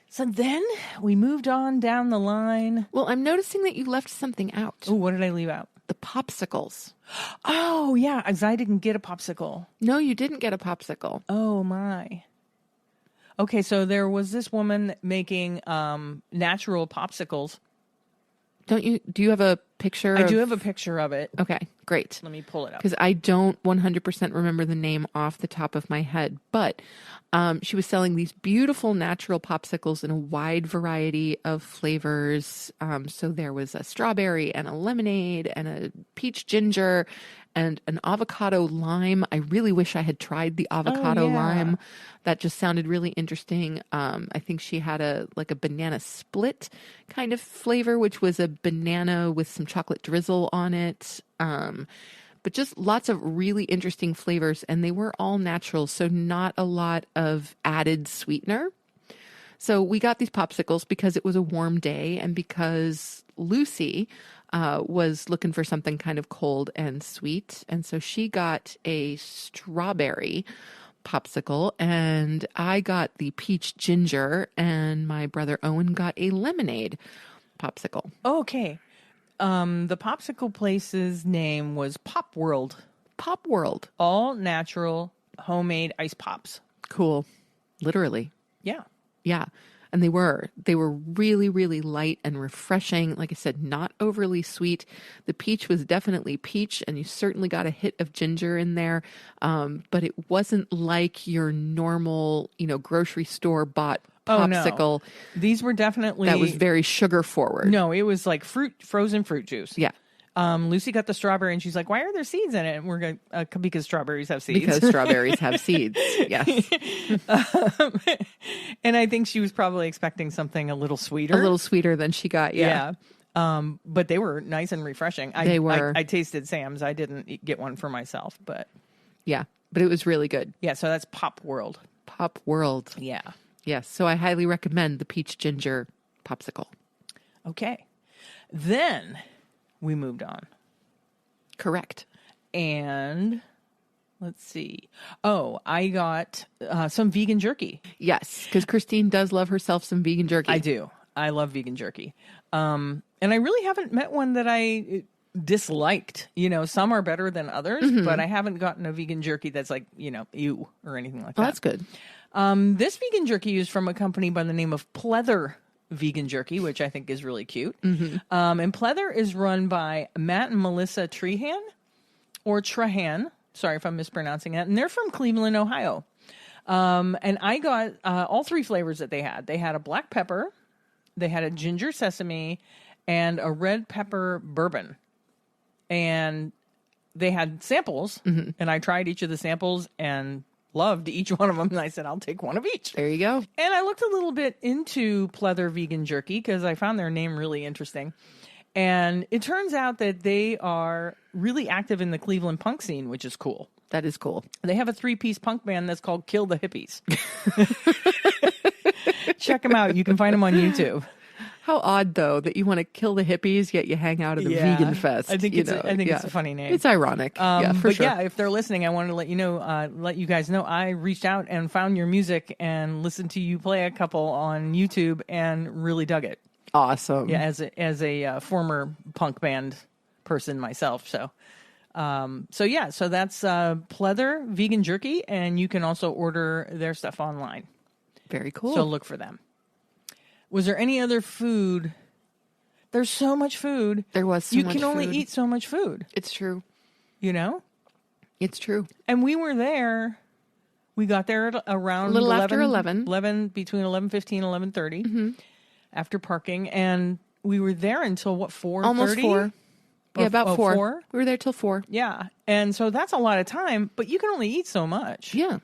So then we moved on down the line. Well, I'm noticing that you left something out. Oh, what did I leave out? The popsicles. Oh, yeah, because I didn't get a popsicle. No, you didn't get a popsicle. Oh, my. Okay, so there was this woman making natural popsicles. Do you have a picture? I do have a picture of it. Okay, great. Let me pull it up. Because I don't 100% remember the name off the top of my head. But she was selling these beautiful natural popsicles in a wide variety of flavors. So there was a strawberry and a lemonade and a peach ginger and an avocado lime. I really wish I had tried the avocado lime. That just sounded really interesting. I think she had a banana split kind of flavor, which was a banana with some chocolate drizzle on it. But just lots of really interesting flavors, and they were all natural, so not a lot of added sweetener. So we got these popsicles because it was a warm day and because Lucy was looking for something kind of cold and sweet. And so she got a strawberry popsicle, and I got the peach ginger, and my brother Owen got a lemonade popsicle. Okay. The popsicle place's name was Pop World. Pop World. All natural, homemade ice pops. Cool. Literally. Yeah. Yeah. And they were really, really light and refreshing. Like I said, not overly sweet. The peach was definitely peach, and you certainly got a hit of ginger in there. But it wasn't like your normal, grocery store bought popsicle. Oh, no. These were definitely... That was very sugar forward. No, it was like frozen fruit juice. Yeah. Lucy got the strawberry, and she's like, "Why are there seeds in it?" And we're going because strawberries have seeds. Because strawberries have seeds. Yes. And I think she was probably expecting something a little sweeter. A little sweeter than she got. Yeah. But they were nice and refreshing. They were. I tasted Sam's. I didn't get one for myself, but yeah, but it was really good. Yeah. So that's Pop World. Pop World. Yeah. Yes. So I highly recommend the peach ginger popsicle. Okay. Then we moved on. Correct. And let's see. Oh, I got some vegan jerky. Yes, because Christine does love herself some vegan jerky. I do. I love vegan jerky. And I really haven't met one that I disliked. Some are better than others, but I haven't gotten a vegan jerky that's like, ew or anything like that. That's good. This vegan jerky is from a company by the name of Pleather Vegan Jerky, which I think is really cute. And Pleather is run by Matt and Melissa Trehan, or Trahan. Sorry if I'm mispronouncing that. And they're from Cleveland, Ohio. And I got all 3 flavors that they had. They had a black pepper, they had a ginger sesame, and a red pepper bourbon. And they had samples, and I tried each of the samples and loved each one of them. And I said, I'll take one of each. There you go. And I looked a little bit into Pleather Vegan Jerky because I found their name really interesting. And it turns out that they are really active in the Cleveland punk scene, which is cool. That is cool. They have a 3-piece punk band that's called Kill the Hippies. Check them out. You can find them on YouTube. How odd, though, that you want to kill the hippies, yet you hang out at a vegan fest. I think it's a funny name. It's ironic. For sure. Yeah, if they're listening, I wanted to let you guys know I reached out and found your music and listened to you play a couple on YouTube and really dug it. Awesome. Yeah, as a former punk band person myself. So that's Pleather Vegan Jerky, and you can also order their stuff online. Very cool. So look for them. Was there any other food? There's so much food. There was so much food. You can only eat so much food. It's true. It's true. And we were there. We got there at around A little after 11. Between 11:15 and 11:30 after parking. And we were there until, what, 4:30? Almost 4. Yeah, about 4. 4? We were there till 4. Yeah. And so that's a lot of time, but you can only eat so much. Yeah.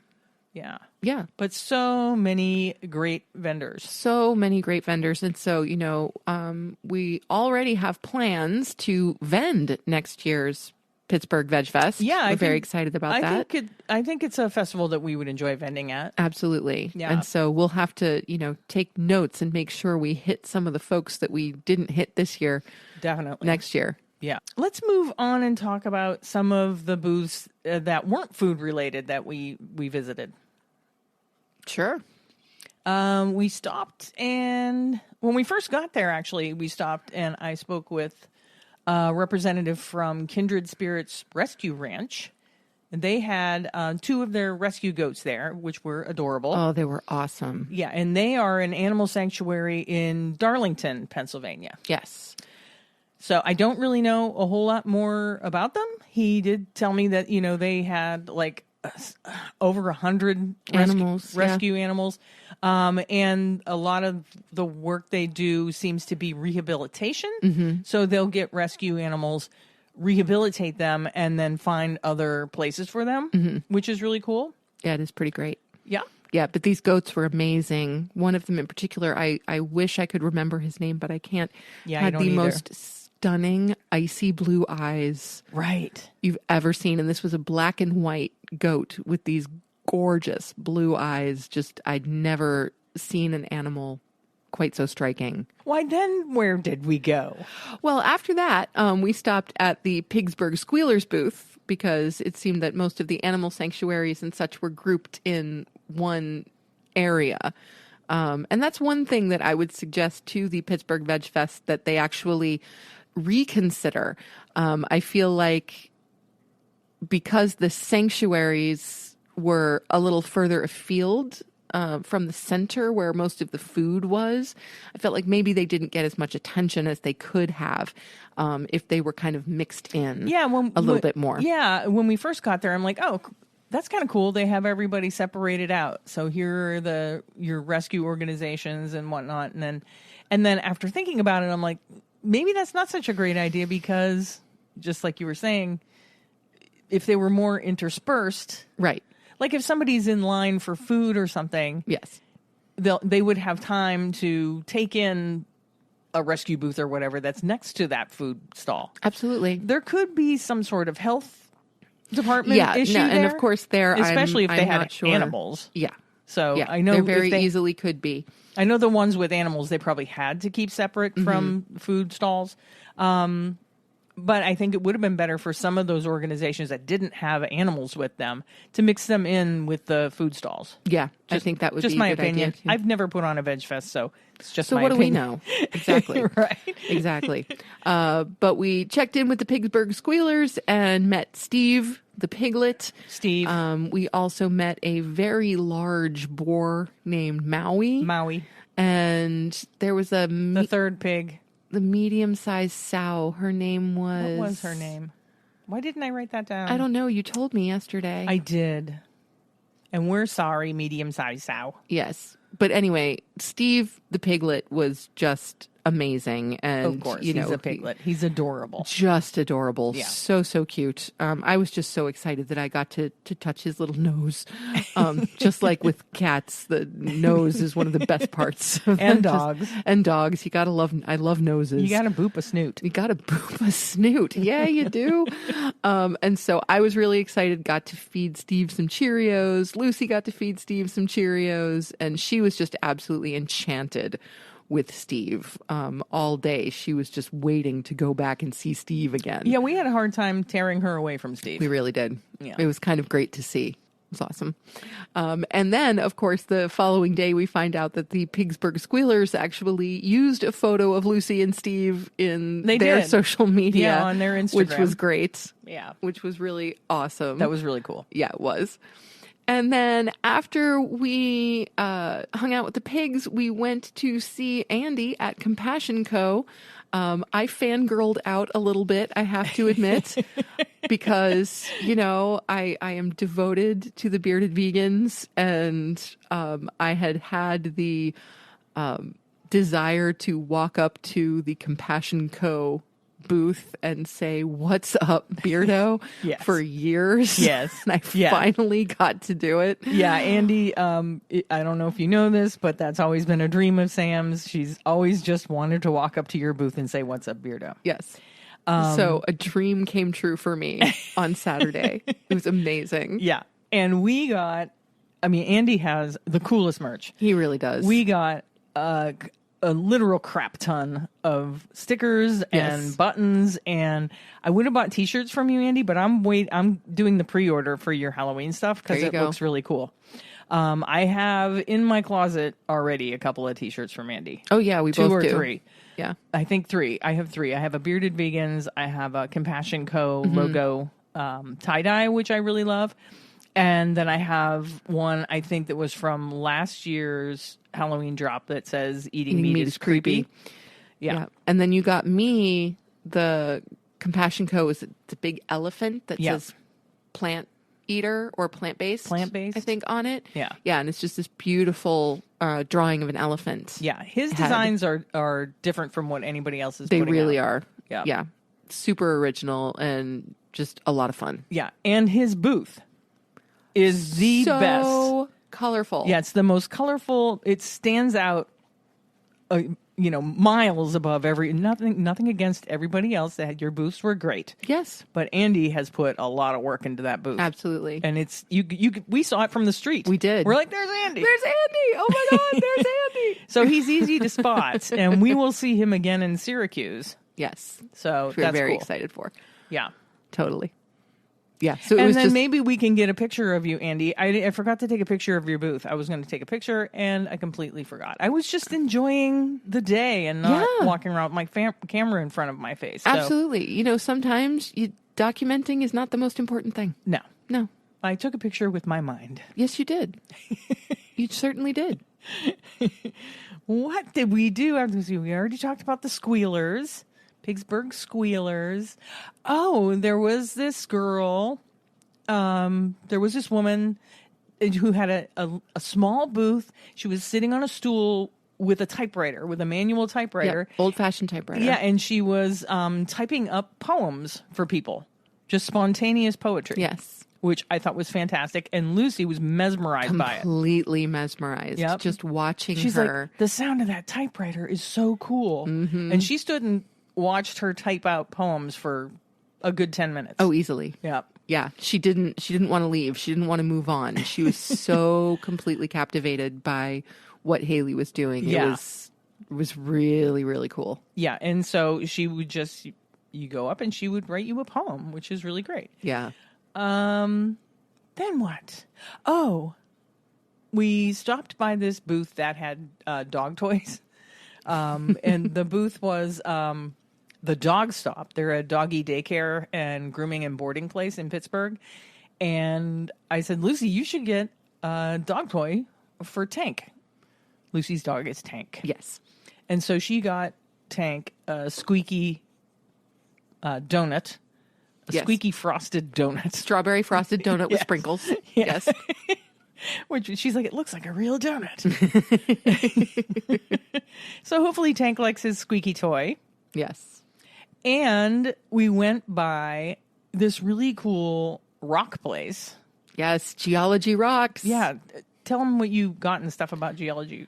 Yeah. Yeah. But so many great vendors. So many great vendors. And so, we already have plans to vend next year's Pittsburgh VegFest. Yeah. We're very excited about that. I think it's a festival that we would enjoy vending at. Absolutely. Yeah. And so we'll have to, take notes and make sure we hit some of the folks that we didn't hit this year. Definitely. Next year. Yeah. Let's move on and talk about some of the booths that weren't food related that we visited. Sure. We stopped, and when we first got there, actually, we stopped and I spoke with a representative from Kindred Spirits Rescue Ranch. They had 2 of their rescue goats there, which were adorable. Oh, they were awesome. Yeah, and they are an animal sanctuary in Darlington, Pennsylvania. Yes. So I don't really know a whole lot more about them. He did tell me that, they had like over 100 rescue animals. And a lot of the work they do seems to be rehabilitation. So they'll get rescue animals, rehabilitate them, and then find other places for them, which is really cool. Yeah, it is pretty great. Yeah. Yeah, but these goats were amazing. One of them in particular, I wish I could remember his name, but I can't. Yeah, had I don't the either. most stunning icy blue eyes you've ever seen. And this was a black and white goat with these gorgeous blue eyes. Just, I'd never seen an animal quite so striking. Why then, where did we go? Well, after that, we stopped at the Pittsburgh Squealers booth because it seemed that most of the animal sanctuaries and such were grouped in one area. And that's one thing that I would suggest to the Pittsburgh VegFest that they actually reconsider. I feel like because the sanctuaries were a little further afield from the center where most of the food was, I felt like maybe they didn't get as much attention as they could have if they were kind of mixed in a little bit more. Yeah, when we first got there, I'm like, oh, that's kind of cool. They have everybody separated out. So here are your rescue organizations and whatnot. And then after thinking about it, I'm like, maybe that's not such a great idea because, just like you were saying, if they were more interspersed, right? Like if somebody's in line for food or something, yes, they would have time to take in a rescue booth or whatever that's next to that food stall. Absolutely, there could be some sort of health department issue there, and of course especially if they had sure. animals. Yeah. So yeah, I know there very easily could be. I know the ones with animals, they probably had to keep separate from food stalls. But I think it would have been better for some of those organizations that didn't have animals with them to mix them in with the food stalls. Yeah, I think that would be just my a good opinion. idea. I've never put on a veg fest, so it's just so my what opinion. do we know? Exactly. Right. Exactly. But we checked in with the Pittsburgh Squealers and met Steve, the piglet. Steve. We also met a very large boar named Maui. And there was the third pig. The medium-sized sow. Her name was... What was her name? Why didn't I write that down? I don't know. You told me yesterday. I did. And we're sorry, medium-sized sow. Yes. But anyway, Steve the piglet was just amazing. And, of course, he's a piglet. He's adorable. Just adorable. Yeah. So cute. I was just so excited that I got to touch his little nose. Just like with cats, the nose is one of the best parts. And dogs. And dogs. I love noses. You got to boop a snoot. You got to boop a snoot. Yeah, you do. And so I was really excited, got to feed Steve some Cheerios. Lucy got to feed Steve some Cheerios. And she was just absolutely enchanted with Steve all day. She was just waiting to go back and see Steve again. Yeah, we had a hard time tearing her away from Steve. We really did. Yeah. It was kind of great to see. It was awesome. And then, of course, the following day, we find out that the Pittsburgh Squealers actually used a photo of Lucy and Steve in their social media. Yeah, on their Instagram. Which was great. Yeah. Which was really awesome. That was really cool. Yeah, it was. And then after we hung out with the pigs, we went to see Andy at Compassion Co. I fangirled out a little bit, I have to admit, because, I am devoted to the bearded vegans, and I had the desire to walk up to the Compassion Co. booth and say, "What's up, Beardo?" Yes. for years. Yes. And I finally got to do it. Yeah, Andy, I don't know if you know this, but that's always been a dream of Sam's. She's always just wanted to walk up to your booth and say, "What's up, Beardo?" Yes. So a dream came true for me on Saturday. It was amazing. Yeah. And Andy has the coolest merch. He really does. We got a literal crap ton of stickers and buttons, and I would have bought t-shirts from you, Andy, but I'm doing the pre-order for your Halloween stuff because it looks really cool. I have in my closet already a couple of t-shirts from Andy. Oh yeah, we two both or do. Three. Yeah, I think three. I have three. I have a Bearded Vegans. I have a Compassion Co. logo tie-dye, which I really love. And then I have one, I think, that was from last year's Halloween drop that says eating meat is creepy. Yeah. And then you got me the Compassion Co. is the big elephant that says plant eater or plant-based, I think, on it. Yeah. Yeah, and it's just this beautiful drawing of an elephant. Yeah, his designs are different from what anybody else is They putting really out. are. Yeah. Yeah. Super original and just a lot of fun. Yeah, and his booth is the best. So colorful. Yeah, it's the most colorful. It stands out, miles above nothing against everybody else. Your booths were great. Yes. But Andy has put a lot of work into that booth. Absolutely. And it's we saw it from the street. We did. We're like, there's Andy. There's Andy. Oh my God, there's Andy. So he's easy to spot, and we will see him again in Syracuse. Yes. So Which we're that's very cool. excited for. Yeah. Totally. Yeah. So and then maybe we can get a picture of you, Andy. I forgot to take a picture of your booth. I was going to take a picture, and I completely forgot. I was just enjoying the day and not walking around with my camera in front of my face. So. Absolutely. Sometimes documenting is not the most important thing. No. No. I took a picture with my mind. Yes, you did. You certainly did. What did we do? We already talked about the squealers. Pittsburgh squealers. Oh, there was this girl. There was this woman who had a small booth. She was sitting on a stool with a typewriter, with a manual typewriter. Yep. Old-fashioned typewriter. Yeah, and she was typing up poems for people. Just spontaneous poetry. Yes. Which I thought was fantastic. And Lucy was mesmerized by it. Completely mesmerized. Yep. Just watching She's her. like, the sound of that typewriter is so cool. Mm-hmm. And she stood and watched her type out poems for a good 10 minutes. Oh, easily. Yeah. Yeah. She didn't want to leave. She didn't want to move on. She was so completely captivated by what Haley was doing. Yeah. It was really, really cool. Yeah. And so she would just, you go up and she would write you a poem, which is really great. Yeah. Then what? Oh, we stopped by this booth that had dog toys. And the booth was the Dog Stop. They're a doggy daycare and grooming and boarding place in Pittsburgh. And I said, Lucy, you should get a dog toy for Tank. Lucy's dog is Tank. Yes. And so she got Tank a squeaky donut, squeaky frosted donut. Strawberry frosted donut with sprinkles. Yes. Which she's like, it looks like a real donut. So hopefully Tank likes his squeaky toy. Yes. And we went by this really cool rock place. Yes. Geology Rocks. Yeah. Tell them what you got and stuff about Geology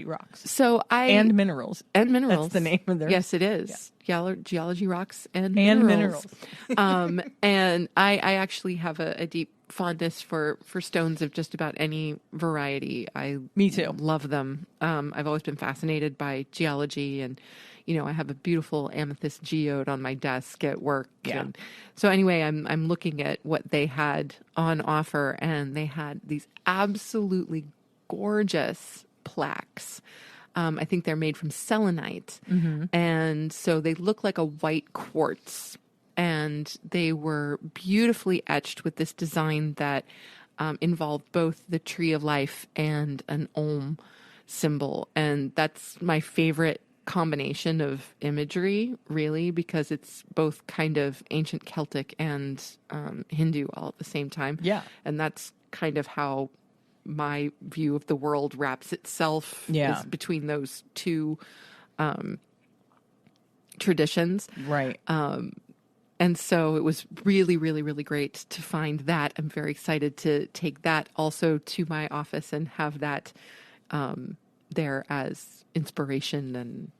Rocks. So And Minerals. And Minerals. That's the name of their... Yes, it is. Yeah. Geology Rocks and Minerals. And I actually have a deep fondness for stones of just about any variety. Me too. Love them. I've always been fascinated by geology, and I have a beautiful amethyst geode on my desk at work. Yeah. And so anyway, I'm looking at what they had on offer, and they had these absolutely gorgeous plaques. I think they're made from selenite. Mm-hmm. And so they look like a white quartz. And they were beautifully etched with this design that involved both the tree of life and an Om symbol. And that's my favorite combination of imagery, really, because it's both kind of ancient Celtic and Hindu all at the same time. Yeah. And that's kind of how my view of the world wraps itself is between those two traditions. Right. And so it was really, really, really great to find that. I'm very excited to take that also to my office and have that there as inspiration. And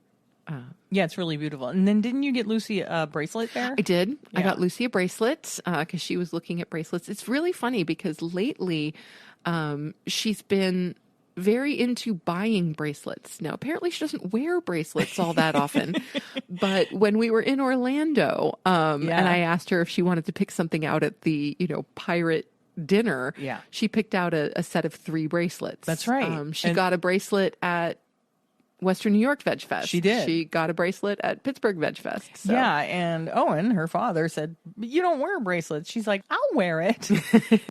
yeah, it's really beautiful. And then didn't you get Lucy a bracelet there? I did. Yeah. I got Lucy a bracelet because she was looking at bracelets. It's really funny because lately she's been very into buying bracelets. Now, apparently she doesn't wear bracelets all that often, but when we were in Orlando, and I asked her if she wanted to pick something out at the, pirate dinner, she picked out a set of 3 bracelets. That's right. She got a bracelet at Western New York VegFest. She did. She got a bracelet at Pittsburgh VegFest. So. Yeah, and Owen, her father, said, "You don't wear bracelets." She's like, "I'll wear it."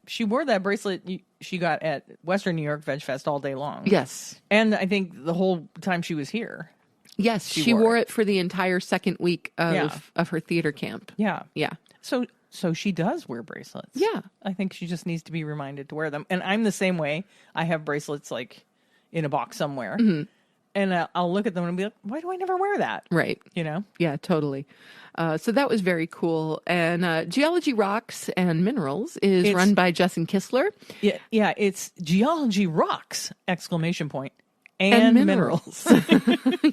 She wore that bracelet she got at Western New York VegFest all day long. Yes. And I think the whole time she was here. Yes, she wore it for the entire second week of her theater camp. Yeah. Yeah. So she does wear bracelets. Yeah. I think she just needs to be reminded to wear them. And I'm the same way. I have bracelets like in a box somewhere. Mm-hmm. And I'll look at them and be like, why do I never wear that? Right. Yeah, totally. So that was very cool. And Geology Rocks and Minerals is run by Justin Kistler. Yeah, it's Geology Rocks, ! And minerals.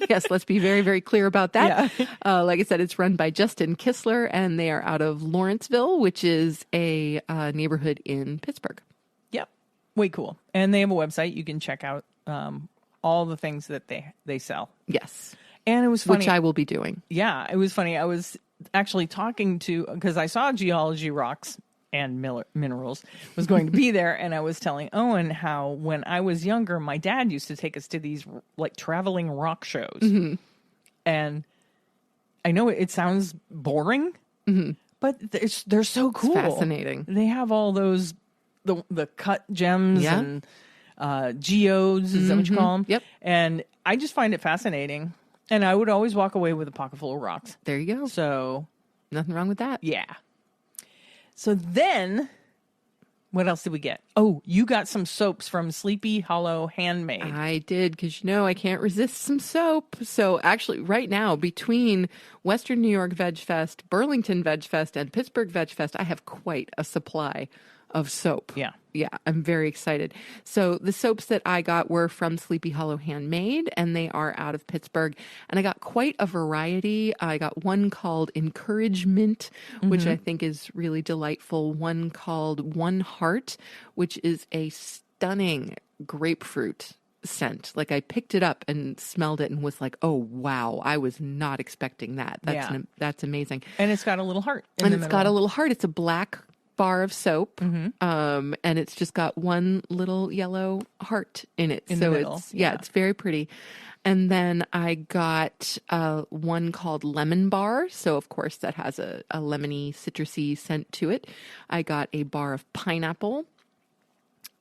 Yes, let's be very, very clear about that. Yeah. Like I said, it's run by Justin Kistler, and they are out of Lawrenceville, which is a neighborhood in Pittsburgh. Yep. Way cool. And they have a website. You can check out all the things that they sell. Yes. And it was funny. Which I will be doing. Yeah, it was funny. I was actually talking to, because I saw Geology Rocks and Minerals was going to be there, and I was telling Owen how when I was younger, my dad used to take us to these like traveling rock shows. Mm-hmm. And I know it sounds boring, but they're so cool. It's fascinating. They have all those, the cut gems and geodes, is that what you call them? Yep. And I just find it fascinating. And I would always walk away with a pocket full of rocks. There you go. So nothing wrong with that. Yeah. So then, what else did we get? Oh, you got some soaps from Sleepy Hollow Handmade. I did, because I can't resist some soap. So actually, right now, between Western New York VegFest, Burlington VegFest, and Pittsburgh VegFest, I have quite a supply of soap. Yeah. Yeah, I'm very excited. So the soaps that I got were from Sleepy Hollow Handmade, and they are out of Pittsburgh. And I got quite a variety. I got one called Encouragement, which I think is really delightful. One called One Heart, which is a stunning grapefruit scent. Like, I picked it up and smelled it and was like, oh, wow, I was not expecting that. That's amazing. And it's got a little heart. Got a little heart. It's a black bar of soap, and it's just got one little yellow heart in it. In the middle. It's very pretty. And then I got one called Lemon Bar. So, of course, that has a lemony, citrusy scent to it. I got a bar of pineapple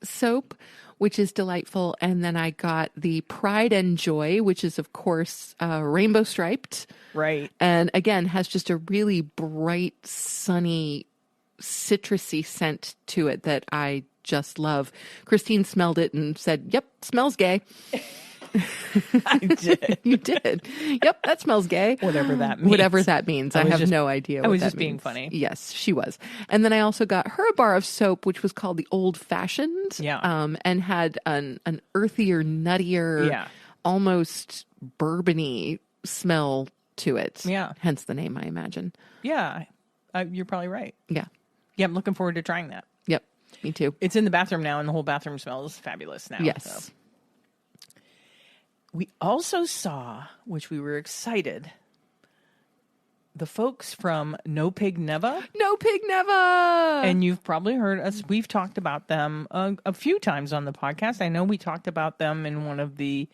soap, which is delightful. And then I got the Pride and Joy, which is, of course, rainbow striped. Right. And again, has just a really bright, sunny, citrusy scent to it that I just love. Christine smelled it and said, "Yep, smells gay." I did. You did. Yep, that smells gay. Whatever that means. Whatever that means. I have no idea. I was just being funny. Yes, she was. And then I also got her a bar of soap, which was called the Old Fashioned. Yeah. And had an earthier, nuttier, almost bourbony smell to it. Yeah. Hence the name, I imagine. Yeah. You're probably right. Yeah. Yeah, I'm looking forward to trying that. Yep, me too. It's in the bathroom now, and the whole bathroom smells fabulous now. Yes. So. We also saw, which we were excited, the folks from No Pig Neva. No Pig Neva! And you've probably heard us. We've talked about them a few times on the podcast. I know we talked about them in one of the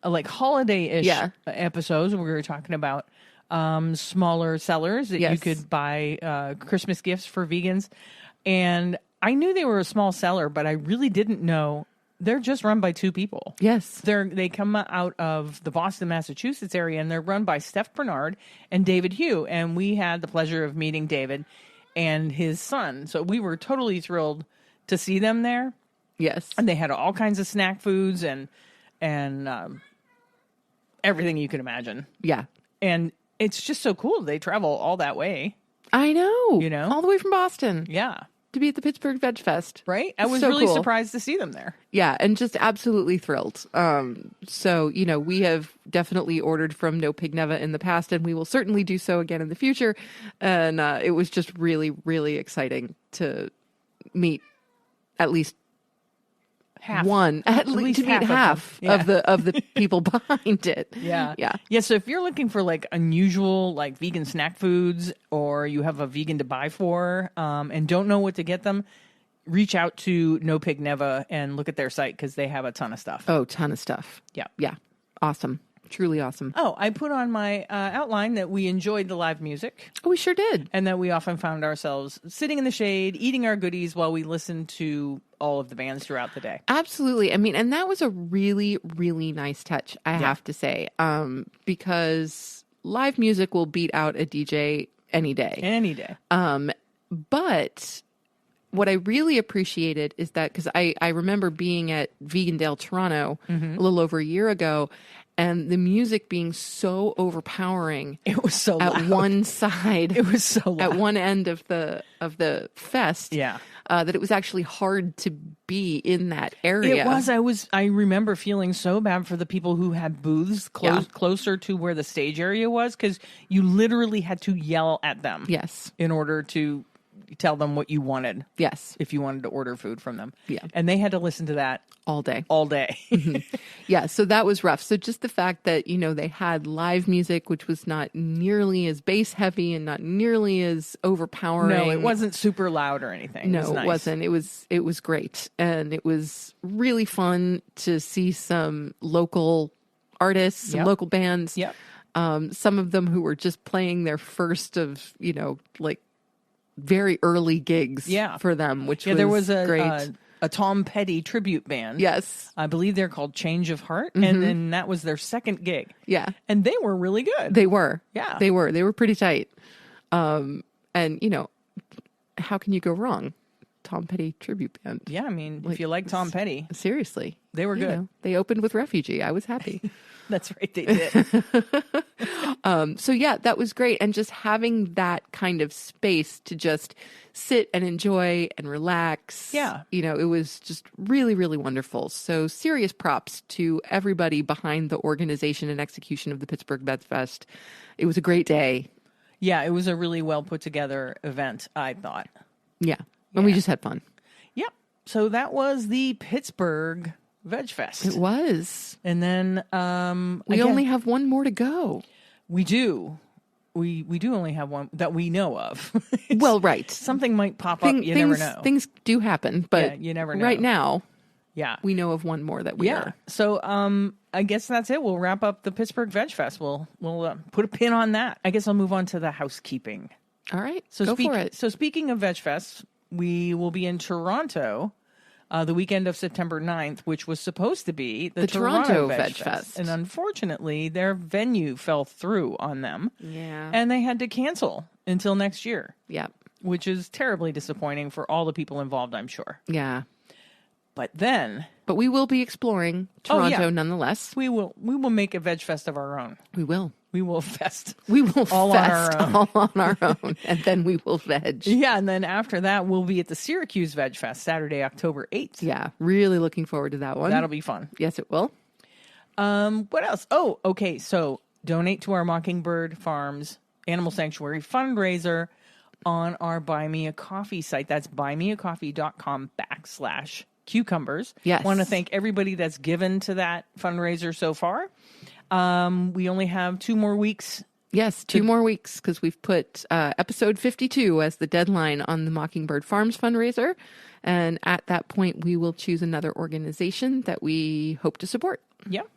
holiday-ish episodes where we were talking about smaller sellers that you could buy Christmas gifts for vegans. And I knew they were a small seller, but I really didn't know they're just run by two people. Yes. They come out of the Boston, Massachusetts area, and they're run by Steph Bernard and David Hugh. And we had the pleasure of meeting David and his son. So we were totally thrilled to see them there. Yes. And they had all kinds of snack foods and everything you can imagine. Yeah. And it's just so cool. They travel all that way. I know. You know? All the way from Boston. Yeah. To be at the Pittsburgh VegFest. Right? I was So really cool. surprised to see them there. Yeah, and just absolutely thrilled. So, we have definitely ordered from No Pig Neva in the past, and we will certainly do so again in the future. And it was just really, really exciting to meet at least Half. at least to meet half of them. of the people behind it. Yeah. Yeah. Yeah. So if you're looking for like unusual, like vegan snack foods, or you have a vegan to buy for, and don't know what to get them, reach out to No Pig Neva and look at their site because they have a ton of stuff. Oh, ton of stuff. Yeah. Yeah. Awesome. Truly awesome. Oh, I put on my outline that we enjoyed the live music Oh, we sure did. and that we often found ourselves sitting in the shade, eating our goodies while we listened to all of the bands throughout the day. Absolutely. I mean, and that was a really, really nice touch, I have to say, because live music will beat out a DJ any day. Any day. But what I really appreciated is that, because I remember being at Vegandale, Toronto, a little over a year ago, and the music being so overpowering It was so at loud. one side, It was so loud. at one end of the fest, Yeah. that it was actually hard to be in that area. It was. I remember feeling so bad for the people who had booths closer to where the stage area was, because you literally had to yell at them. Yes. In order to tell them what you wanted. Yes. If you wanted to order food from them. Yeah. And they had to listen to that All day. all day. Yeah, so that was rough. So just the fact that, they had live music, which was not nearly as bass heavy and not nearly as overpowering. No, it wasn't super loud or anything. No, it was nice. it wasn't. It was great. And it was really fun to see some local artists, some Yep. local bands. Yep. Some of them who were just playing their first of, like very early gigs for them, which Yeah, there was great. a Tom Petty tribute band. Yes. I believe they're called Change of Heart. And then that was their second gig. Yeah. And they were really good. They were. Yeah. They were pretty tight. And, how can you go wrong? Tom Petty tribute band. Yeah, I mean, if you like Tom Petty, Seriously. they were good. They opened with Refugee. I was happy. That's right, they did. So yeah, that was great. And just having that kind of space to just sit and enjoy and relax. Yeah. It was just really, really wonderful. So serious props to everybody behind the organization and execution of the Pittsburgh VegFest. It was a great day. Yeah, it was a really well put together event, I thought. Yeah. And we just had fun. Yep. So that was the Pittsburgh VegFest. It was. And then We only have one more to go. we do. We do only have one that we know of. Well, right. Something might pop up. You never know. Things do happen, but Yeah, you never know. Right now, Yeah. we know of one more that we Yeah. are. So I guess that's it. We'll wrap up the Pittsburgh VegFest. We'll put a pin on that. I guess I'll move on to the housekeeping. All right. So go for it. So speaking of VegFest, we will be in Toronto the weekend of September 9th, which was supposed to be the Toronto VegFest. VegFest. And unfortunately, their venue fell through on them. Yeah. And they had to cancel until next year, Yeah. which is terribly disappointing for all the people involved, I'm sure. Yeah. But then But we will be exploring Toronto nonetheless. we will make a VegFest of our own. We will. We will fest. We will All on fest our own. all on our own. And then we will veg. Yeah, and then after that, we'll be at the Syracuse VegFest Saturday, October 8th. Yeah. Really looking forward to that one. That'll be fun. Yes, it will. What else? Oh, okay. So donate to our Mockingbird Farms Animal Sanctuary fundraiser on our Buy Me a Coffee site. That's buymeacoffee.com/cucumbers. Yes. Want to thank everybody that's given to that fundraiser so far. We only have 2 more weeks. Yes, 2 more weeks because we've put episode 52 as the deadline on the Mockingbird Farms fundraiser. And at that point, we will choose another organization that we hope to support. Yep.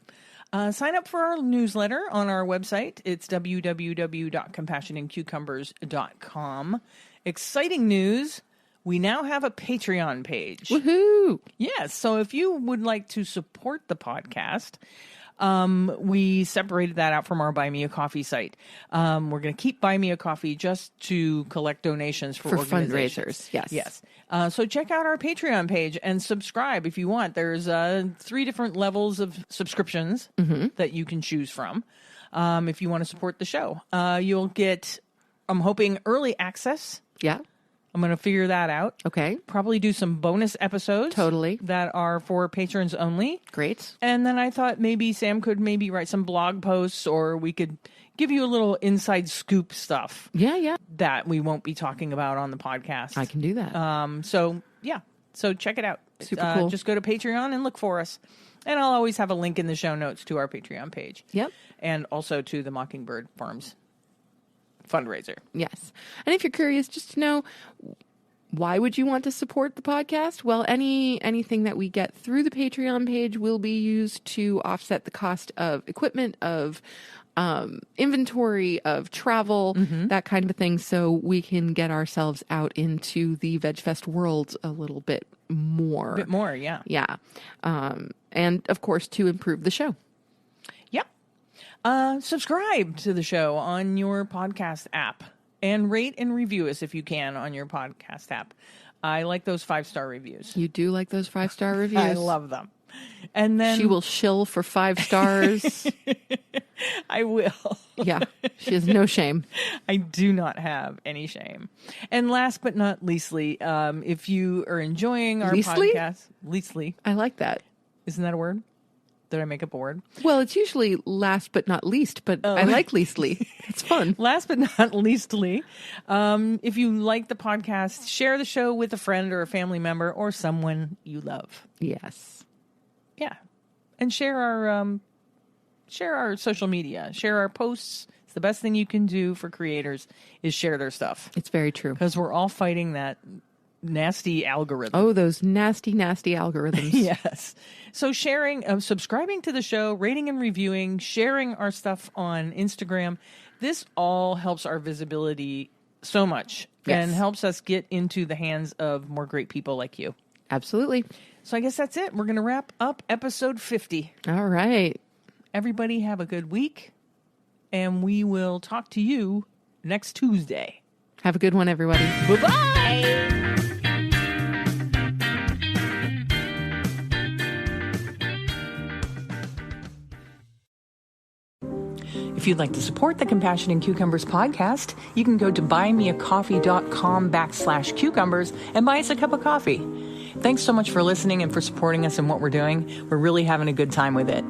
Sign up for our newsletter on our website. It's www.compassionandcucumbers.com. Exciting news. we now have a Patreon page. Woohoo! Yes. So if you would like to support the podcast, we separated that out from our Buy Me a Coffee site. We're going to keep Buy Me a Coffee just to collect donations for fundraisers. Yes. Yes. So check out our Patreon page and subscribe if you want. There's 3 different levels of subscriptions that you can choose from if you want to support the show. You'll get, I'm hoping, early access. Yeah. I'm going to figure that out. Okay. Probably do some bonus episodes. Totally. That are for patrons only. Great. And then I thought maybe Sam could maybe write some blog posts, or we could give you a little inside scoop stuff. Yeah. That we won't be talking about on the podcast. I can do that. So check it out. Super cool. Just go to Patreon and look for us. And I'll always have a link in the show notes to our Patreon page. Yep. And also to the Mockingbird Farms fundraiser. Yes. And if you're curious just to know, why would you want to support the podcast? Well, anything that we get through the Patreon page will be used to offset the cost of equipment, of inventory, of travel, that kind of a thing, so we can get ourselves out into the VegFest world a little bit more. Yeah. Yeah. And of course, to improve the show. Subscribe to the show on your podcast app and rate and review us if you can on your podcast app. I like those 5-star reviews. You do like those 5-star reviews? I love them. And then she will shill for 5 stars. I will. Yeah. She has no shame. I do not have any shame. And last but not leastly, if you are enjoying our podcast, leastly. I like that. Isn't that a word? Did I make up a word? Well, it's usually last but not least, but I like leastly. It's fun. Last but not leastly, if you like the podcast, share the show with a friend or a family member or someone you love. Yes. Yeah. And share our social media. Share our posts. It's the best thing you can do for creators is share their stuff. It's very true. Because we're all fighting that nasty algorithm. Oh, those nasty algorithms. Yes. So sharing, subscribing to the show, rating and reviewing, sharing our stuff on Instagram, this all helps our visibility so much and helps us get into the hands of more great people like you. Absolutely. So I guess that's it. We're going to wrap up episode 50. All right. Everybody have a good week, and we will talk to you next Tuesday. Have a good one, everybody. Bye-bye. If you'd like to support the Compassion in Cucumbers podcast, you can go to buymeacoffee.com/cucumbers and buy us a cup of coffee. Thanks so much for listening and for supporting us in what we're doing. We're really having a good time with it.